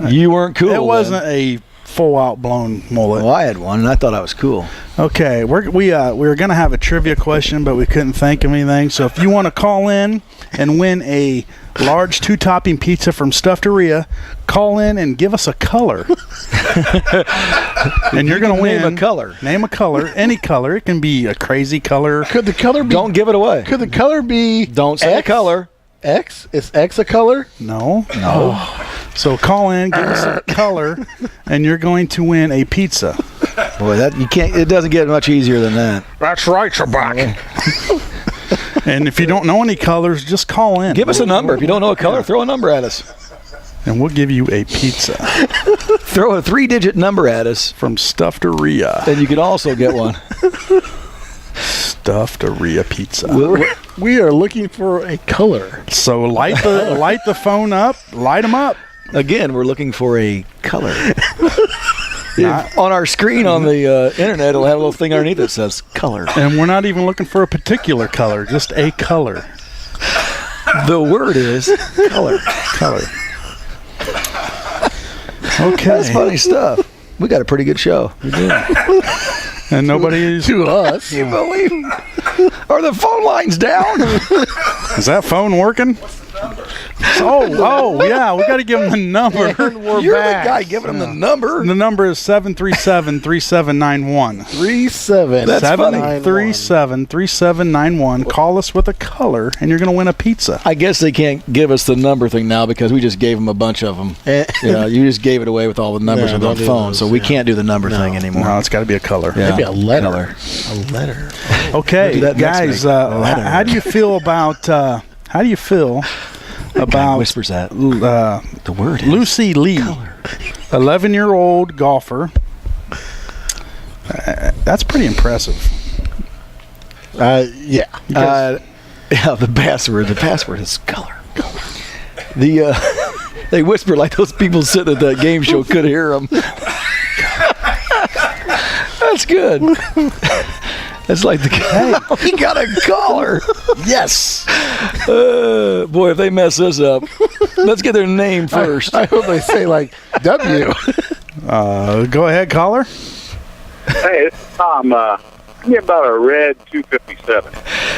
[SPEAKER 2] You weren't cool.
[SPEAKER 1] It wasn't a full out blown mullet.
[SPEAKER 2] Well, I had one, and I thought I was cool.
[SPEAKER 1] Okay, we were gonna have a trivia question, but we couldn't think of anything. So if you want to call in and win a large 2-topping pizza from Stufferia, call in and give us a color. And you're gonna win
[SPEAKER 2] Name a color.
[SPEAKER 1] Name a color, any color. It can be a crazy color.
[SPEAKER 3] Could the color be?
[SPEAKER 2] Don't give it away.
[SPEAKER 3] Could the color be?
[SPEAKER 2] Don't say a
[SPEAKER 3] X?
[SPEAKER 2] color.
[SPEAKER 3] X? Is X a color?
[SPEAKER 1] No. So call in, give us a color, and you're going to win a pizza.
[SPEAKER 2] Boy, that you can't. It doesn't get much easier than that.
[SPEAKER 3] That's right, you're back.
[SPEAKER 1] And if you don't know any colors, just call in.
[SPEAKER 2] Give us a number. If you don't know a color, throw a number at us.
[SPEAKER 1] And we'll give you a pizza
[SPEAKER 2] Throw a 3-digit number at us,
[SPEAKER 1] from Stufferia.
[SPEAKER 2] and you can also get one.
[SPEAKER 1] Stufferia pizza.
[SPEAKER 3] We are looking for a color.
[SPEAKER 1] So light the phone up. Light them up.
[SPEAKER 2] Again, we're looking for a color. On our screen on the internet, it'll have a little thing underneath that says color.
[SPEAKER 1] And we're not even looking for a particular color, just a color.
[SPEAKER 2] The word is color.
[SPEAKER 1] Color. Okay.
[SPEAKER 2] That's funny stuff. We got a pretty good show.
[SPEAKER 1] We do. And nobody's.
[SPEAKER 3] To us.
[SPEAKER 2] Can you believe? Are the phone lines down?
[SPEAKER 1] Is that phone working? Oh, yeah. We got to give them the number.
[SPEAKER 3] And we're
[SPEAKER 2] You're
[SPEAKER 3] back.
[SPEAKER 2] the guy giving them the number.
[SPEAKER 1] The number is 737-3791.
[SPEAKER 3] 37.
[SPEAKER 2] That's funny.
[SPEAKER 1] 737-3791. Call us with a color, and you're going to win a pizza.
[SPEAKER 2] I guess they can't give us the number thing now because we just gave them a bunch of them. You just gave it away with all the numbers
[SPEAKER 3] Yeah,
[SPEAKER 2] on
[SPEAKER 3] don't
[SPEAKER 2] the
[SPEAKER 3] do
[SPEAKER 2] phone,
[SPEAKER 3] those,
[SPEAKER 2] so we
[SPEAKER 3] yeah.
[SPEAKER 2] can't do the number thing anymore.
[SPEAKER 1] No, it's got to be a color.
[SPEAKER 2] Yeah.
[SPEAKER 3] Maybe a letter.
[SPEAKER 2] Color.
[SPEAKER 3] A letter.
[SPEAKER 1] Okay,
[SPEAKER 2] do that next
[SPEAKER 1] guys.
[SPEAKER 2] week.
[SPEAKER 1] How do you feel about? How do you feel about
[SPEAKER 2] whispers that. The word is
[SPEAKER 1] Lucy Lee, 11-year-old golfer? That's pretty impressive.
[SPEAKER 3] Yeah.
[SPEAKER 2] yeah, the password. The password is color. The they whisper like those people sitting at that game show could hear them. That's good. That's like the guy. He got a collar. Yes. Boy, if they mess this up, let's get their name first.
[SPEAKER 3] I hope they say like W.
[SPEAKER 1] Go ahead, caller.
[SPEAKER 5] Hey, it's Tom. Give me about a red 257.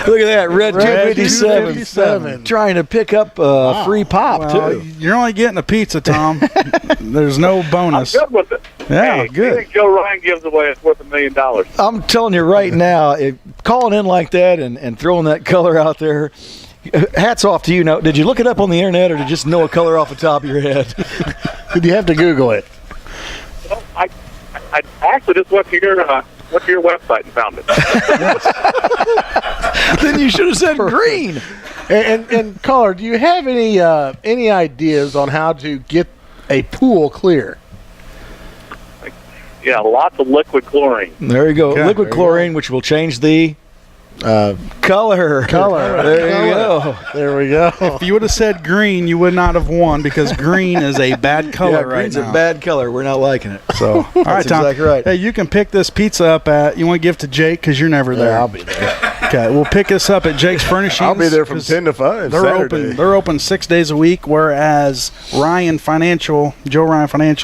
[SPEAKER 2] Look at that, red
[SPEAKER 3] Red
[SPEAKER 2] 257. Trying to pick up free pop,
[SPEAKER 1] Well,
[SPEAKER 2] too.
[SPEAKER 1] you're only getting a pizza, Tom. There's no
[SPEAKER 5] I'm
[SPEAKER 1] bonus.
[SPEAKER 5] good with it.
[SPEAKER 1] Yeah,
[SPEAKER 5] hey,
[SPEAKER 1] good.
[SPEAKER 5] anything Joe Ryan gives away, it's worth $1 million.
[SPEAKER 2] I'm telling you right now, calling in like that and throwing that color out there, hats off to you. Now, did you look it up on the internet or did you just know a color off the top of your head?
[SPEAKER 3] Did you have to Google it?
[SPEAKER 5] Well, I actually just went to your website and found it.
[SPEAKER 2] Then you should have said green.
[SPEAKER 3] And caller, do you have any ideas on how to get a pool clear?
[SPEAKER 5] Yeah, lots of liquid chlorine.
[SPEAKER 2] There you go.
[SPEAKER 1] Okay,
[SPEAKER 2] Liquid
[SPEAKER 1] there you
[SPEAKER 2] chlorine, which will change the color. There you go.
[SPEAKER 3] There we go.
[SPEAKER 1] If you would have said green, you would not have won because green is a bad color
[SPEAKER 2] Yeah,
[SPEAKER 1] right
[SPEAKER 2] green's
[SPEAKER 1] now.
[SPEAKER 2] a bad color. We're not liking it.
[SPEAKER 1] So, all right, Tom.
[SPEAKER 2] exactly right.
[SPEAKER 1] Hey, you can pick this pizza up at. You want to give to Jake because you're never there.
[SPEAKER 3] Yeah, I'll be there.
[SPEAKER 1] Okay, we'll pick this up at Jake's Furnishings.
[SPEAKER 3] I'll be there from
[SPEAKER 1] 'cause
[SPEAKER 3] 10 to 5
[SPEAKER 1] They're
[SPEAKER 3] Saturday.
[SPEAKER 1] open. They're open 6 days a week, whereas Joe Ryan Financial,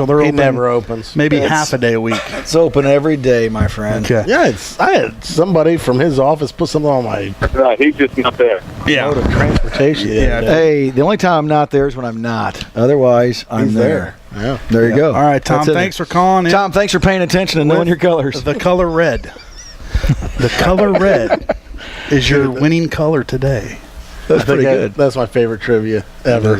[SPEAKER 1] they're
[SPEAKER 3] He
[SPEAKER 1] open
[SPEAKER 3] never opens.
[SPEAKER 1] maybe
[SPEAKER 2] It's-
[SPEAKER 1] half a day a week.
[SPEAKER 2] It's open every day, my friend.
[SPEAKER 1] Okay.
[SPEAKER 3] Yeah, I had somebody from his office put something on my
[SPEAKER 5] Right, he's just not there.
[SPEAKER 1] Yeah.
[SPEAKER 3] mode of transportation.
[SPEAKER 1] Yeah.
[SPEAKER 2] Hey, the only time I'm not there is when I'm not. Otherwise, I'm
[SPEAKER 3] He's
[SPEAKER 2] there.
[SPEAKER 3] Yeah.
[SPEAKER 2] There you go.
[SPEAKER 1] All right, Tom.
[SPEAKER 2] That's in
[SPEAKER 1] Thanks
[SPEAKER 2] there.
[SPEAKER 1] for calling in.
[SPEAKER 2] Tom, thanks for paying attention and knowing your colors.
[SPEAKER 1] The color red. The color red is your winning color today.
[SPEAKER 2] That's pretty good.
[SPEAKER 3] That's my favorite trivia ever.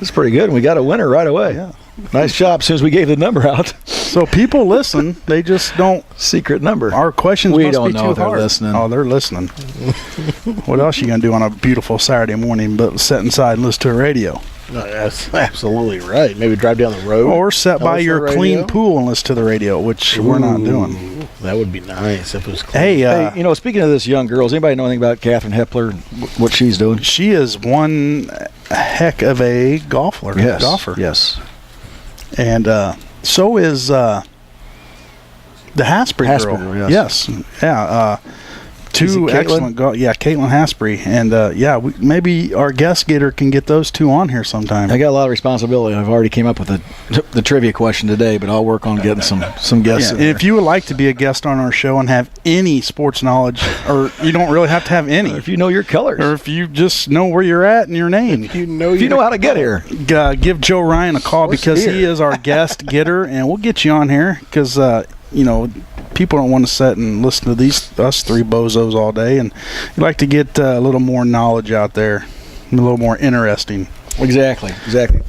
[SPEAKER 2] That's pretty good. And we got a winner right away.
[SPEAKER 1] Yeah.
[SPEAKER 2] Nice job. As soon as we gave the number out,
[SPEAKER 1] So people listen. They just don't.
[SPEAKER 2] secret number.
[SPEAKER 1] Our questions
[SPEAKER 2] We
[SPEAKER 1] must
[SPEAKER 2] don't
[SPEAKER 1] be
[SPEAKER 2] know
[SPEAKER 1] too
[SPEAKER 2] they're
[SPEAKER 1] hard.
[SPEAKER 2] listening.
[SPEAKER 1] Oh, they're listening. What else you gonna do on a beautiful Saturday morning but sit inside and listen to a radio?
[SPEAKER 3] No, that's absolutely right. Maybe drive down the road.
[SPEAKER 1] Or sit by
[SPEAKER 3] listen
[SPEAKER 1] your
[SPEAKER 3] to the
[SPEAKER 1] clean
[SPEAKER 3] radio.
[SPEAKER 1] pool and listen to the radio, which we're not doing.
[SPEAKER 3] That would be nice if it was clean.
[SPEAKER 1] Hey,
[SPEAKER 2] Hey, speaking of this young girl, does anybody know anything about Katherine Hepler and what she's doing?
[SPEAKER 1] she is one heck of a golfer.
[SPEAKER 2] Yes.
[SPEAKER 1] And so is the Hasbury
[SPEAKER 2] Hasbury
[SPEAKER 1] girl.
[SPEAKER 2] girl, yes.
[SPEAKER 1] Yeah.
[SPEAKER 2] Is it
[SPEAKER 1] Two
[SPEAKER 2] Caitlin?
[SPEAKER 1] excellent Caitlin Hasbury. And maybe our guest getter can get those two on here sometime.
[SPEAKER 2] I got a lot of responsibility. I've already came up with the trivia question today, but I'll work on getting some guests.
[SPEAKER 1] Yeah,
[SPEAKER 2] in
[SPEAKER 1] and if
[SPEAKER 2] there.
[SPEAKER 1] you would like to be a guest on our show and have any sports knowledge, or you don't really have to have any,
[SPEAKER 2] Or if you know your colors,
[SPEAKER 1] or if you just know where you're at and your name,
[SPEAKER 2] if you know how to get here.
[SPEAKER 1] give Joe Ryan a call because he is our guest getter, and we'll get you on here because people don't want to sit and listen to us three bozos all day, and you like to get a little more knowledge out there. a little more interesting.
[SPEAKER 2] Exactly.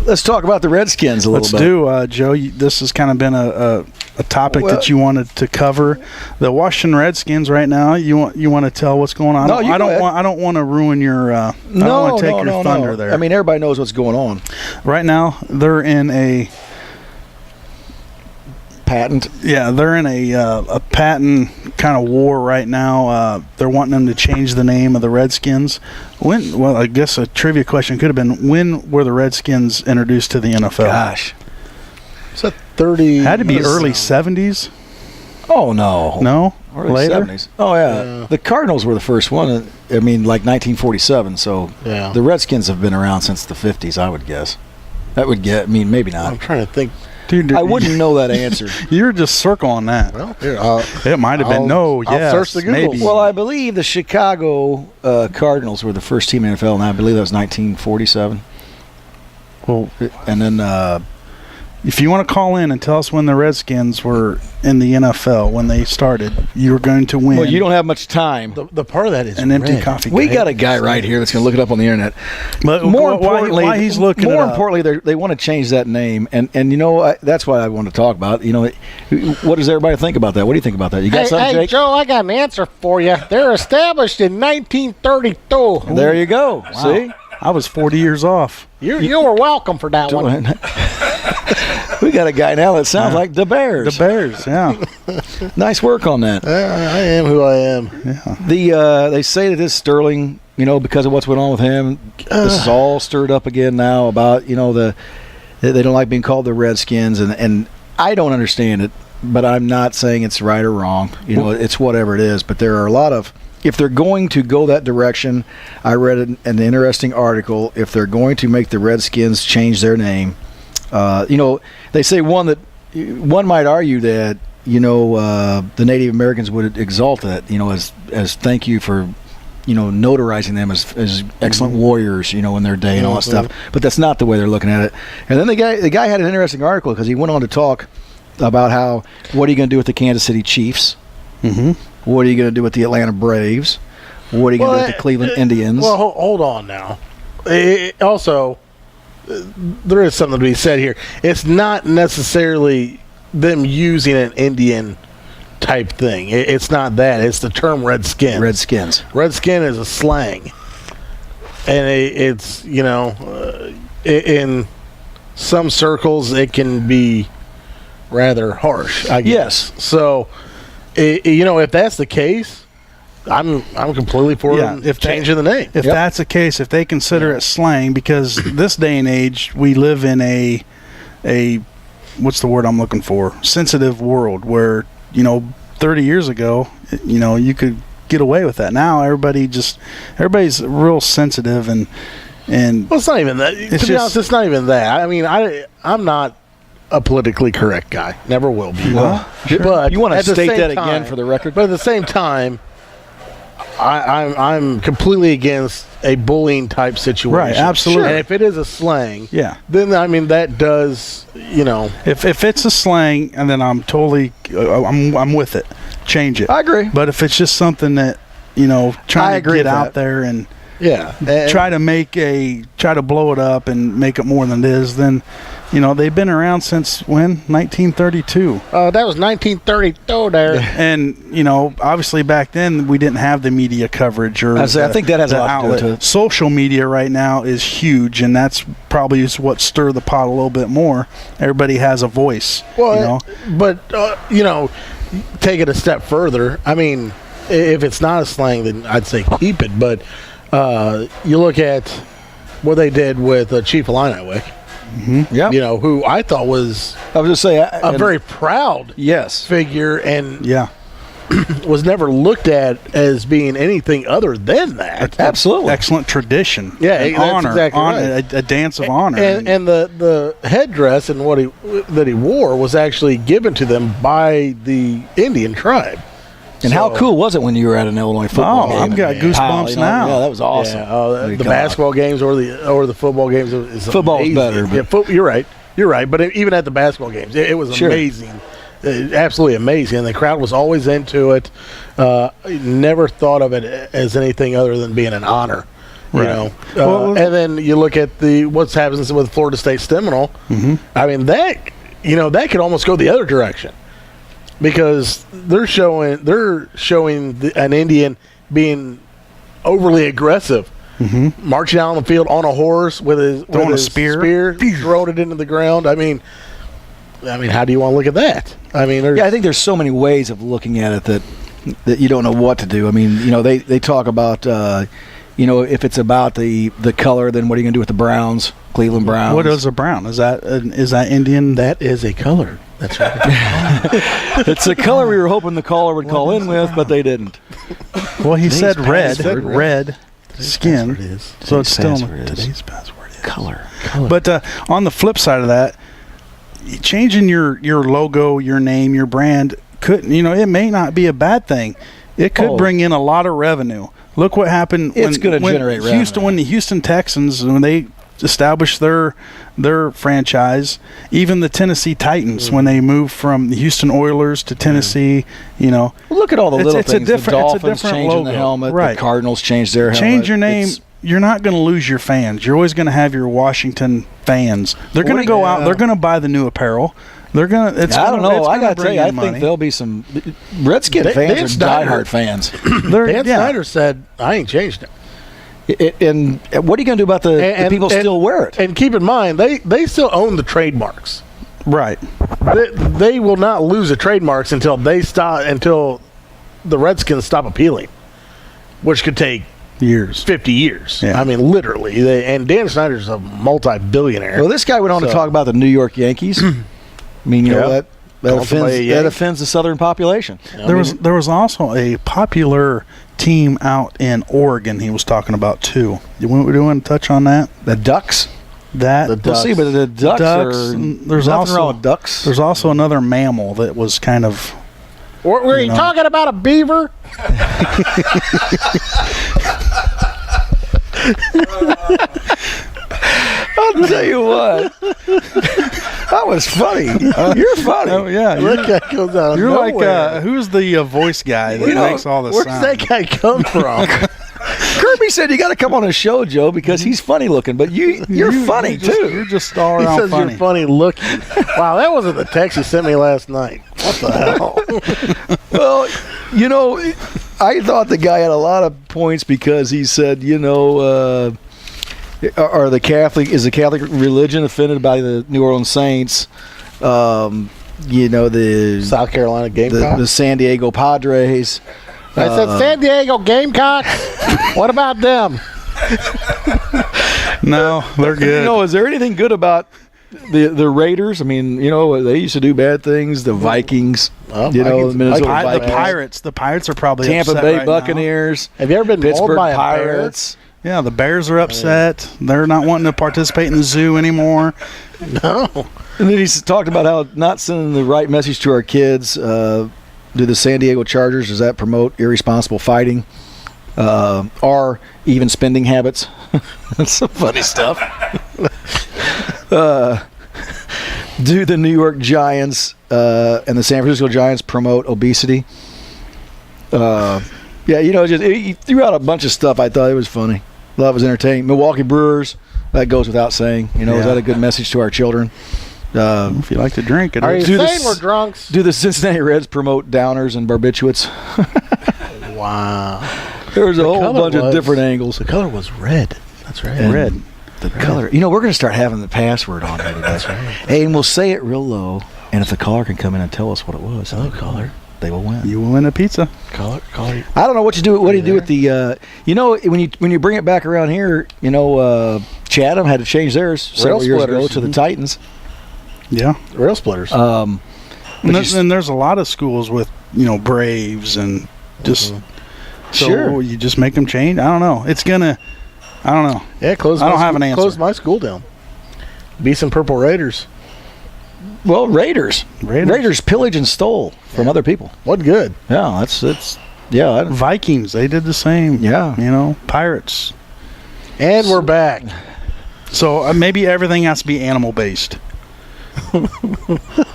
[SPEAKER 2] Let's talk about the Redskins a little
[SPEAKER 1] Let's
[SPEAKER 2] bit.
[SPEAKER 1] do, Joe. This has kind of been a topic that you wanted to cover. The Washington Redskins right now. You want to tell what's going on?
[SPEAKER 2] No, you go ahead.
[SPEAKER 1] I don't want to ruin your. I don't want to take your thunder there.
[SPEAKER 2] I mean, everybody knows what's going on.
[SPEAKER 1] Right now, they're in a
[SPEAKER 2] patent.
[SPEAKER 1] Yeah, they're in a patent kind of war right now. They're wanting them to change the name of the Redskins. Well, I guess a trivia question could have been, when were the Redskins introduced to the NFL?
[SPEAKER 2] Gosh.
[SPEAKER 3] Is that 30?
[SPEAKER 1] Had to be early 70s.
[SPEAKER 2] Oh, no.
[SPEAKER 1] No?
[SPEAKER 2] Early
[SPEAKER 1] Later?
[SPEAKER 2] 70s. Oh, yeah. The Cardinals were the first one. I mean, like 1947. So the Redskins have been around since the 50s, I would guess. Maybe not.
[SPEAKER 3] I'm trying to think.
[SPEAKER 1] Dude,
[SPEAKER 2] I wouldn't know that answer.
[SPEAKER 1] You're just circling that.
[SPEAKER 3] Well, here,
[SPEAKER 1] it might have been
[SPEAKER 3] I'll
[SPEAKER 1] yes,
[SPEAKER 3] search the Googles.
[SPEAKER 1] maybe.
[SPEAKER 2] Well, I believe the Chicago Cardinals were the first team in the NFL, and I believe that was 1947.
[SPEAKER 1] Well,
[SPEAKER 2] and then
[SPEAKER 1] if you want to call in and tell us when the Redskins were in the NFL, when they started, you were going to win.
[SPEAKER 2] Well, you don't have much time.
[SPEAKER 3] The part of that is
[SPEAKER 1] an empty
[SPEAKER 3] red.
[SPEAKER 1] coffee.
[SPEAKER 2] We got a guy right here that's going to look it up on the internet.
[SPEAKER 1] But
[SPEAKER 2] more importantly,
[SPEAKER 1] why he's looking
[SPEAKER 2] more
[SPEAKER 1] it up.
[SPEAKER 2] importantly, they want to change that name, and you know that's why I want to talk about. You know, what does everybody think about that? What do you think about that? You got something, Jake?
[SPEAKER 3] Joe, I got an answer for you. They're established in 1932.
[SPEAKER 2] There you go.
[SPEAKER 1] Wow.
[SPEAKER 2] See,
[SPEAKER 1] I was 40 years off.
[SPEAKER 3] You were welcome for that one.
[SPEAKER 2] We got a guy now that sounds like the Bears.
[SPEAKER 1] The Bears, yeah.
[SPEAKER 2] Nice work on that.
[SPEAKER 3] I am who I am.
[SPEAKER 1] Yeah.
[SPEAKER 2] They say that this Sterling, you know, because of what's went on with him, this is all stirred up again now about, you know, they don't like being called the Redskins, and I don't understand it, but I'm not saying it's right or wrong. You know, it's whatever it is. But there are a lot of, if they're going to go that direction, I read an interesting article. If they're going to make the Redskins change their name, you know, they say one might argue that, you know, the Native Americans would exalt that, you know, as thank you for, you know, notarizing them as excellent warriors, you know, in their day and all that stuff. But that's not the way they're looking at it. And then the guy had an interesting article because he went on to talk about how, what are you going to do with the Kansas City Chiefs? Mm-hmm. What are you going to do with the Atlanta Braves? What are you going to do with the Cleveland Indians?
[SPEAKER 3] Well, hold on now. Also, there is something to be said here. It's not necessarily them using an Indian type thing. It's not that. It's the term Redskin.
[SPEAKER 2] Redskins.
[SPEAKER 3] Redskin is a slang. And it's, you know, in some circles it can be rather harsh, I guess.
[SPEAKER 2] Yes.
[SPEAKER 3] So, you know, if that's the case, I'm completely for changing the name.
[SPEAKER 1] If that's the case, if they consider it slang, because this day and age we live in a what's the word I'm looking for? Sensitive world where, you know, 30 years ago, you know, you could get away with that. Now everybody's real sensitive and
[SPEAKER 3] well, it's not even that. To be honest, it's not even that. I mean, I'm not a politically correct guy. Never will be.
[SPEAKER 1] Well,
[SPEAKER 2] sure.
[SPEAKER 3] But
[SPEAKER 2] you want to state that
[SPEAKER 3] time,
[SPEAKER 2] again for the record?
[SPEAKER 3] But at the same time, I'm completely against a bullying type situation.
[SPEAKER 1] Right, absolutely.
[SPEAKER 3] And if it is a slang,
[SPEAKER 1] yeah,
[SPEAKER 3] then I mean that does, you know.
[SPEAKER 1] If it's a slang, and then I'm totally I'm with it. Change it.
[SPEAKER 2] I agree.
[SPEAKER 1] But if it's just something that, you know, trying to get out there and try to blow it up and make it more than it is, then, you know, they've been around since when? 1932.
[SPEAKER 3] That was 1932 there.
[SPEAKER 1] And, you know, obviously back then we didn't have the media coverage or
[SPEAKER 2] I think that has a lot to do with it.
[SPEAKER 1] Social media right now is huge, and that's probably what stirred the pot a little bit more. Everybody has a voice.
[SPEAKER 3] Well,
[SPEAKER 1] you know?
[SPEAKER 3] but you know, take it a step further. I mean, if it's not a slang, then I'd say keep it. But you look at what they did with Chief Illiniwek.
[SPEAKER 2] Mm-hmm. Yeah,
[SPEAKER 3] you know, who I thought was
[SPEAKER 2] just say
[SPEAKER 3] a very proud figure, and was never looked at as being anything other than that.
[SPEAKER 2] Absolutely,
[SPEAKER 1] excellent tradition.
[SPEAKER 3] Yeah,
[SPEAKER 1] an
[SPEAKER 3] that's
[SPEAKER 1] honor,
[SPEAKER 3] exactly right.
[SPEAKER 1] a dance of honor,
[SPEAKER 3] and the headdress and that he wore was actually given to them by the Indian tribe.
[SPEAKER 2] And how cool was it when you were at an Illinois football game?
[SPEAKER 1] I've got goosebumps now.
[SPEAKER 2] Yeah, that was awesome.
[SPEAKER 3] Yeah, the basketball games or the football games is
[SPEAKER 2] football's better.
[SPEAKER 3] You're right. But even at the basketball games, it was amazing, absolutely amazing. And the crowd was always into it. Never thought of it as anything other than being an honor. You
[SPEAKER 1] Right.
[SPEAKER 3] know,
[SPEAKER 1] Well,
[SPEAKER 3] and then you look at what's happening with Florida State Seminole.
[SPEAKER 1] Mm-hmm.
[SPEAKER 3] I mean that could almost go the other direction because they're showing an Indian being overly aggressive, marching out on the field on a horse with his
[SPEAKER 1] Throwing
[SPEAKER 3] with
[SPEAKER 1] a
[SPEAKER 3] his
[SPEAKER 1] spear.
[SPEAKER 3] throwing it into the ground. I mean, how do you want to look at that? I mean,
[SPEAKER 2] Yeah, I think there's so many ways of looking at it that you don't know what to do. I mean, they talk about, if it's about the color, then what are you going to do with the Browns, Cleveland Browns?
[SPEAKER 1] What is a brown? Is that Indian?
[SPEAKER 3] that is a color. That's right.
[SPEAKER 2] It's a color we were hoping the caller would call in with, but they didn't.
[SPEAKER 1] Well, he said red.
[SPEAKER 3] password.
[SPEAKER 1] Red skin.
[SPEAKER 3] Password is.
[SPEAKER 1] So it's still
[SPEAKER 2] password is
[SPEAKER 1] today's password. Is.
[SPEAKER 2] Color.
[SPEAKER 1] But on the flip side of that, changing your logo, your name, your brand it may not be a bad thing. It could bring in a lot of revenue. Look what happened.
[SPEAKER 2] It's going to generate revenue.
[SPEAKER 1] When the Houston Texans, when they established their franchise, even the Tennessee Titans, when they moved from the Houston Oilers to Tennessee,
[SPEAKER 2] Look at all the little
[SPEAKER 1] it's
[SPEAKER 2] things.
[SPEAKER 1] a
[SPEAKER 2] The Dolphins
[SPEAKER 1] different
[SPEAKER 2] changing
[SPEAKER 1] logo.
[SPEAKER 2] the helmet.
[SPEAKER 1] Right.
[SPEAKER 2] The Cardinals changed their helmet.
[SPEAKER 1] change your name.
[SPEAKER 2] It's-
[SPEAKER 1] You're not going to lose your fans. You're always going to have your Washington fans. They're going to go out. They're going to buy the new apparel. They're going to.
[SPEAKER 2] I don't know. I got to tell you, I think there'll be some Redskin fans are diehard fans.
[SPEAKER 3] Dan Snyder said, "I ain't changed it."
[SPEAKER 2] And what are you going to do about the people still wear it?
[SPEAKER 3] And keep in mind, they still own the trademarks.
[SPEAKER 1] Right.
[SPEAKER 3] They will not lose the trademarks until the Redskins stop appealing, which could take
[SPEAKER 1] Years.
[SPEAKER 3] 50 years.
[SPEAKER 1] Yeah.
[SPEAKER 3] I mean, literally. And Dan Snyder's a multi-billionaire.
[SPEAKER 2] Well, this guy went on to talk about the New York Yankees. I mean, that offends the Southern population.
[SPEAKER 1] There was also a popular team out in Oregon he was talking about too. Do you want to touch on that?
[SPEAKER 2] The Ducks.
[SPEAKER 1] That
[SPEAKER 3] The
[SPEAKER 2] We'll see, but the Ducks are.
[SPEAKER 1] There's
[SPEAKER 2] nothing
[SPEAKER 1] also
[SPEAKER 2] wrong with ducks.
[SPEAKER 1] There's also another mammal that was kind of.
[SPEAKER 3] Were you talking about a beaver?
[SPEAKER 2] I'll tell you what. That was funny. You're funny.
[SPEAKER 1] Oh yeah,
[SPEAKER 3] That guy goes out of
[SPEAKER 1] you're
[SPEAKER 3] nowhere.
[SPEAKER 1] like who's the voice guy that makes all the
[SPEAKER 3] Where's
[SPEAKER 1] sound?
[SPEAKER 3] that guy come from?
[SPEAKER 2] Kirby said you got to come on a show, Joe, because he's funny looking. But you're funny too.
[SPEAKER 1] You're just all
[SPEAKER 3] He
[SPEAKER 1] around
[SPEAKER 3] says
[SPEAKER 1] funny.
[SPEAKER 3] you're funny looking. Wow, that wasn't the text you sent me last night. What the hell?
[SPEAKER 2] Well, I thought the guy had a lot of points because he said, is the Catholic religion offended by the New Orleans Saints? The
[SPEAKER 3] South Carolina Gamecocks.
[SPEAKER 2] the San Diego Padres.
[SPEAKER 3] I said San Diego Gamecocks. What about them?
[SPEAKER 1] No, they're good.
[SPEAKER 2] Is there anything good about the Raiders? I mean, they used to do bad things. The Vikings,
[SPEAKER 3] Well,
[SPEAKER 2] the Minnesota
[SPEAKER 1] the
[SPEAKER 2] Vikings,
[SPEAKER 1] Pirates. The Pirates are probably
[SPEAKER 2] Tampa
[SPEAKER 1] upset
[SPEAKER 2] Bay
[SPEAKER 1] right now.
[SPEAKER 2] Buccaneers,
[SPEAKER 3] Have you ever been mauled
[SPEAKER 2] Pittsburgh
[SPEAKER 3] by a
[SPEAKER 2] Pirates.
[SPEAKER 1] Yeah, the Bears are upset. They're not wanting to participate in the zoo anymore.
[SPEAKER 3] bear? No.
[SPEAKER 2] And then he's talked about how not sending the right message to our kids. Do the San Diego Chargers, does that promote irresponsible fighting? Or even spending habits? That's some funny stuff. Do the New York Giants and the San Francisco Giants promote obesity? He threw out a bunch of stuff. I thought it was funny. That was entertaining. Milwaukee Brewers, that goes without saying. Is that a good message to our children?
[SPEAKER 1] If you like to drink, it
[SPEAKER 3] Are you
[SPEAKER 1] is.
[SPEAKER 3] saying we're drunks?
[SPEAKER 2] Do the Cincinnati Reds promote downers and barbiturates?
[SPEAKER 3] Wow.
[SPEAKER 2] There was a whole
[SPEAKER 3] color
[SPEAKER 2] bunch of
[SPEAKER 3] was-
[SPEAKER 2] different angles.
[SPEAKER 3] The color was red. That's right.
[SPEAKER 2] And
[SPEAKER 1] red.
[SPEAKER 2] The color. We're going to start having the password on here today.
[SPEAKER 3] That's right.
[SPEAKER 2] Hey, and we'll say it real low. And if the caller can come in and tell us what it was,
[SPEAKER 3] Hello, caller.
[SPEAKER 2] they will win.
[SPEAKER 1] You will win a pizza.
[SPEAKER 3] Caller.
[SPEAKER 2] I don't know what you do. What do you do with the? When you bring it back around here, Chatham had to change theirs several years ago
[SPEAKER 3] splitters.
[SPEAKER 2] to the Titans.
[SPEAKER 3] Yeah. Rail splitters.
[SPEAKER 1] And there's a lot of schools with Braves and just
[SPEAKER 2] Sure.
[SPEAKER 1] you just make them change. I don't know. I don't know.
[SPEAKER 3] Yeah, close.
[SPEAKER 1] I don't have an answer.
[SPEAKER 3] Close my school down. Be some Purple Raiders.
[SPEAKER 2] Well, Raiders pillage and stole from other people.
[SPEAKER 3] What good?
[SPEAKER 2] Yeah, that's
[SPEAKER 1] Vikings, they did the same.
[SPEAKER 2] Yeah.
[SPEAKER 1] Pirates.
[SPEAKER 3] And we're back.
[SPEAKER 1] So maybe everything has to be animal based,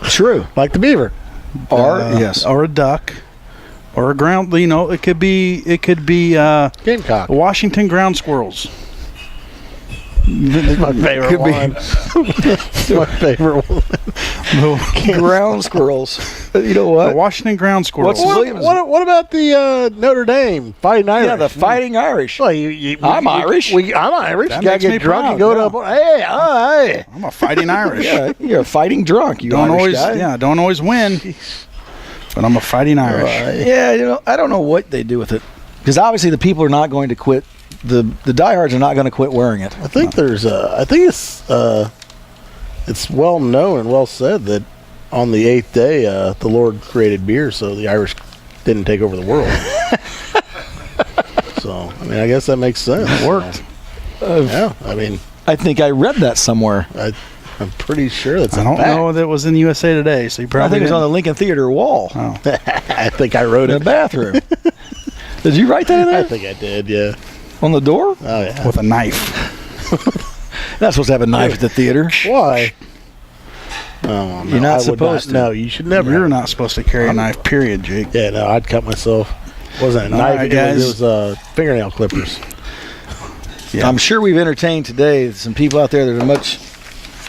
[SPEAKER 2] true.
[SPEAKER 3] Like the beaver.
[SPEAKER 2] Yes.
[SPEAKER 1] or a duck, Or a ground, it could be
[SPEAKER 3] Gamecock.
[SPEAKER 1] Washington ground squirrels.
[SPEAKER 3] That's my favorite
[SPEAKER 2] Could be.
[SPEAKER 3] one. That's my favorite one.
[SPEAKER 2] Ground squirrels. You know
[SPEAKER 1] The
[SPEAKER 2] what?
[SPEAKER 1] Washington ground squirrels.
[SPEAKER 2] What's- Williams.
[SPEAKER 3] What about the Notre Dame Fighting Irish?
[SPEAKER 2] Yeah, the Fighting Irish.
[SPEAKER 3] Well,
[SPEAKER 2] I'm Irish.
[SPEAKER 3] I'm Irish.
[SPEAKER 1] That
[SPEAKER 3] You gotta
[SPEAKER 1] makes me
[SPEAKER 3] get drunk
[SPEAKER 1] proud,
[SPEAKER 3] and go to hey.
[SPEAKER 1] I'm a fighting Irish.
[SPEAKER 2] Yeah, you're a fighting drunk. You
[SPEAKER 1] Don't
[SPEAKER 2] Irish
[SPEAKER 1] always,
[SPEAKER 2] guy.
[SPEAKER 1] don't always win. But I'm a fighting Irish.
[SPEAKER 2] Yeah, I don't know what they do with it, because obviously the people are not going to quit. The diehards are not going to quit wearing it.
[SPEAKER 3] I think it's well known and well said that on the 8th day the Lord created beer, so the Irish didn't take over the world. So I mean, I guess that makes sense.
[SPEAKER 1] It worked.
[SPEAKER 3] Yeah, I mean,
[SPEAKER 2] I think I read that somewhere.
[SPEAKER 3] I'm pretty sure that's.
[SPEAKER 1] I don't know that it was in USA Today, so you
[SPEAKER 2] I
[SPEAKER 1] probably
[SPEAKER 2] think it was on the Lincoln Theater wall
[SPEAKER 1] Oh.
[SPEAKER 3] I think I wrote
[SPEAKER 2] in the
[SPEAKER 3] it.
[SPEAKER 2] bathroom. Did you write that in
[SPEAKER 3] I
[SPEAKER 2] there?
[SPEAKER 3] think I did. Yeah.
[SPEAKER 2] On the door?
[SPEAKER 3] Oh yeah.
[SPEAKER 1] with a knife.
[SPEAKER 2] Not supposed to have a knife at the theater.
[SPEAKER 3] Why? Oh, no,
[SPEAKER 2] You're not
[SPEAKER 3] I would
[SPEAKER 2] supposed to.
[SPEAKER 3] No, you should never.
[SPEAKER 1] You're not supposed to carry a knife, period, Jake.
[SPEAKER 3] Yeah, no, I'd cut myself. Wasn't a
[SPEAKER 1] All
[SPEAKER 3] knife.
[SPEAKER 1] right,
[SPEAKER 3] It
[SPEAKER 1] guys.
[SPEAKER 3] was fingernail clippers.
[SPEAKER 1] Yeah.
[SPEAKER 2] I'm sure we've entertained today some people out there that are much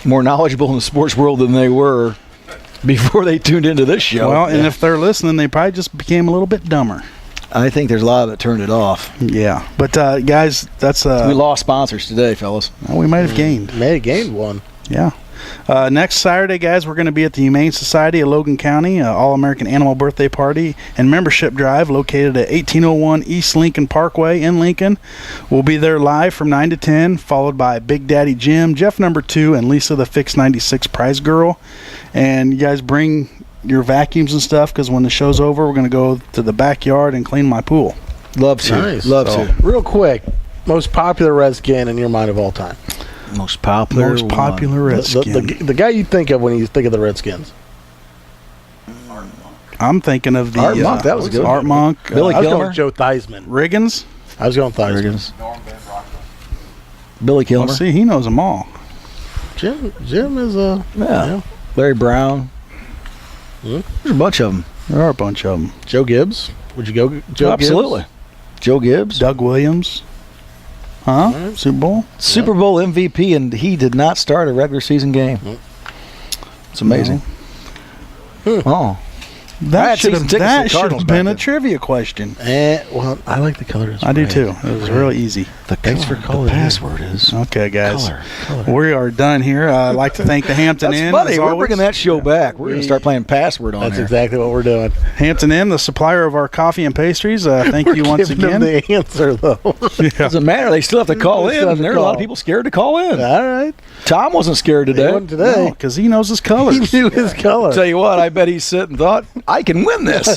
[SPEAKER 2] more knowledgeable in the sports world than they were before they tuned into this show.
[SPEAKER 1] Well, and if they're listening, they probably just became a little bit dumber.
[SPEAKER 2] I think there's a lot that turned it off.
[SPEAKER 1] Yeah. But, guys, that's...
[SPEAKER 2] We lost sponsors today, fellas.
[SPEAKER 1] we might have gained.
[SPEAKER 3] May have gained one.
[SPEAKER 1] Yeah. Next Saturday, guys, we're going to be at the Humane Society of Logan County, All-American Animal Birthday Party and Membership Drive located at 1801 East Lincoln Parkway in Lincoln. We'll be there live from 9 to 10, followed by Big Daddy Jim, Jeff number 2, and Lisa the Fix 96 Prize Girl. And you guys bring your vacuums and stuff, because when the show's over, we're going to go to the backyard and clean my pool.
[SPEAKER 2] Love to.
[SPEAKER 3] Nice.
[SPEAKER 2] Love
[SPEAKER 3] So,
[SPEAKER 2] to.
[SPEAKER 3] real quick, most popular Redskin in your mind of all time?
[SPEAKER 2] Most popular
[SPEAKER 1] Most popular Redskin.
[SPEAKER 3] The guy you think of when you think of the Redskins.
[SPEAKER 1] I'm thinking of the
[SPEAKER 2] Art Monk, that was good.
[SPEAKER 1] Art Monk,
[SPEAKER 2] Billy
[SPEAKER 3] I was
[SPEAKER 2] Kilmer?
[SPEAKER 3] going Joe Theismann.
[SPEAKER 1] Riggins.
[SPEAKER 3] I was going Theismann.
[SPEAKER 2] Riggins. Billy Kilmer.
[SPEAKER 1] Well, see, he knows them all.
[SPEAKER 3] Jim is a
[SPEAKER 2] Yeah. Larry Brown.
[SPEAKER 3] Hmm?
[SPEAKER 2] There's a bunch of them.
[SPEAKER 1] There are a bunch of them.
[SPEAKER 3] Joe Gibbs. Would you go Joe
[SPEAKER 2] Absolutely.
[SPEAKER 3] Gibbs?
[SPEAKER 2] Joe Gibbs.
[SPEAKER 1] Doug Williams. Huh?
[SPEAKER 3] Right.
[SPEAKER 1] Super Bowl?
[SPEAKER 2] Super Bowl MVP, and he did not start a regular season game. It's amazing. Oh. I
[SPEAKER 1] That
[SPEAKER 2] had
[SPEAKER 1] should
[SPEAKER 2] season
[SPEAKER 1] have,
[SPEAKER 2] tickets
[SPEAKER 1] that
[SPEAKER 2] to
[SPEAKER 1] should
[SPEAKER 2] Cardinals
[SPEAKER 1] have
[SPEAKER 2] back
[SPEAKER 1] been a
[SPEAKER 2] then.
[SPEAKER 1] trivia question.
[SPEAKER 3] Well, I like the colors.
[SPEAKER 1] I do
[SPEAKER 3] red.
[SPEAKER 1] too. It was really easy.
[SPEAKER 3] Thanks for calling
[SPEAKER 2] The
[SPEAKER 3] in.
[SPEAKER 2] password is
[SPEAKER 1] Okay, guys.
[SPEAKER 3] Color.
[SPEAKER 1] We are done here. I'd like to thank the Hampton
[SPEAKER 2] That's
[SPEAKER 1] Inn.
[SPEAKER 2] funny.
[SPEAKER 1] as
[SPEAKER 2] We're
[SPEAKER 1] always.
[SPEAKER 2] bringing that show back. We're going to start playing password on
[SPEAKER 3] That's
[SPEAKER 2] there.
[SPEAKER 3] exactly what we're doing.
[SPEAKER 1] Hampton Inn, the supplier of our coffee and pastries. Thank you once
[SPEAKER 3] Giving them
[SPEAKER 1] again.
[SPEAKER 3] the answer, though.
[SPEAKER 2] Doesn't matter. They still have to call
[SPEAKER 3] They
[SPEAKER 2] in.
[SPEAKER 3] still have
[SPEAKER 2] And
[SPEAKER 3] to
[SPEAKER 2] there are a lot of
[SPEAKER 3] call.
[SPEAKER 2] people scared to call in.
[SPEAKER 3] All right.
[SPEAKER 2] Tom wasn't scared
[SPEAKER 3] He
[SPEAKER 2] today.
[SPEAKER 3] won today.
[SPEAKER 1] Because he knows his
[SPEAKER 3] He
[SPEAKER 1] colors.
[SPEAKER 3] knew his color.
[SPEAKER 2] Tell you what, I bet he sit and thought, I can win this.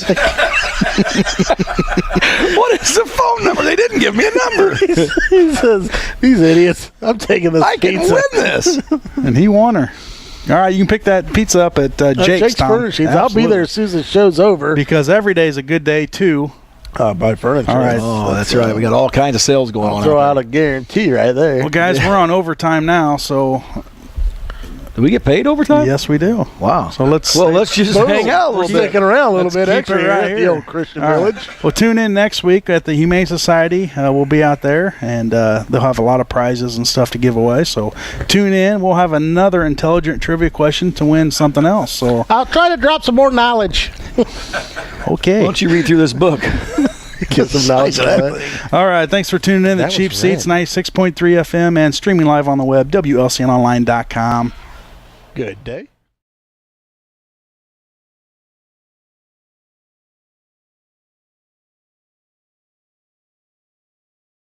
[SPEAKER 2] What is the phone number? They didn't give me a number.
[SPEAKER 3] He says, "These idiots! I'm taking this
[SPEAKER 2] I can
[SPEAKER 3] pizza."
[SPEAKER 2] win this.
[SPEAKER 1] And he won her. All right, you can pick that pizza up at Jake's, Tom.
[SPEAKER 3] Furnishings. I'll be there as soon as the show's over.
[SPEAKER 1] Because every day is a good day, too.
[SPEAKER 3] Buy furniture.
[SPEAKER 1] All right.
[SPEAKER 2] Oh, that's right. We got all kinds of sales going on.
[SPEAKER 3] Throw
[SPEAKER 2] out
[SPEAKER 3] out a guarantee right there.
[SPEAKER 1] Well, guys, we're on overtime now, so
[SPEAKER 2] there. Do we get paid overtime?
[SPEAKER 1] yes, we do.
[SPEAKER 2] Wow.
[SPEAKER 1] So let's
[SPEAKER 2] just
[SPEAKER 3] Boom.
[SPEAKER 2] hang out a
[SPEAKER 3] We're
[SPEAKER 2] little bit.
[SPEAKER 3] sticking around a little
[SPEAKER 1] Let's
[SPEAKER 3] bit
[SPEAKER 1] keep
[SPEAKER 3] extra
[SPEAKER 1] it
[SPEAKER 3] here
[SPEAKER 1] right
[SPEAKER 3] at the
[SPEAKER 1] here.
[SPEAKER 3] old Christian
[SPEAKER 1] All right.
[SPEAKER 3] Village.
[SPEAKER 1] Well, tune in next week at the Humane Society. We'll be out there, and they'll have a lot of prizes and stuff to give away. So tune in. We'll have another intelligent trivia question to win something else. So,
[SPEAKER 3] I'll try to drop some more knowledge.
[SPEAKER 1] okay.
[SPEAKER 2] Why don't you read through this book?
[SPEAKER 3] Get some knowledge.
[SPEAKER 1] All right. Thanks for tuning in to
[SPEAKER 3] That was
[SPEAKER 1] Cheap Seats,
[SPEAKER 3] red.
[SPEAKER 1] 96.3 FM, and streaming live on the web, WLCNonline.com.
[SPEAKER 3] Good day.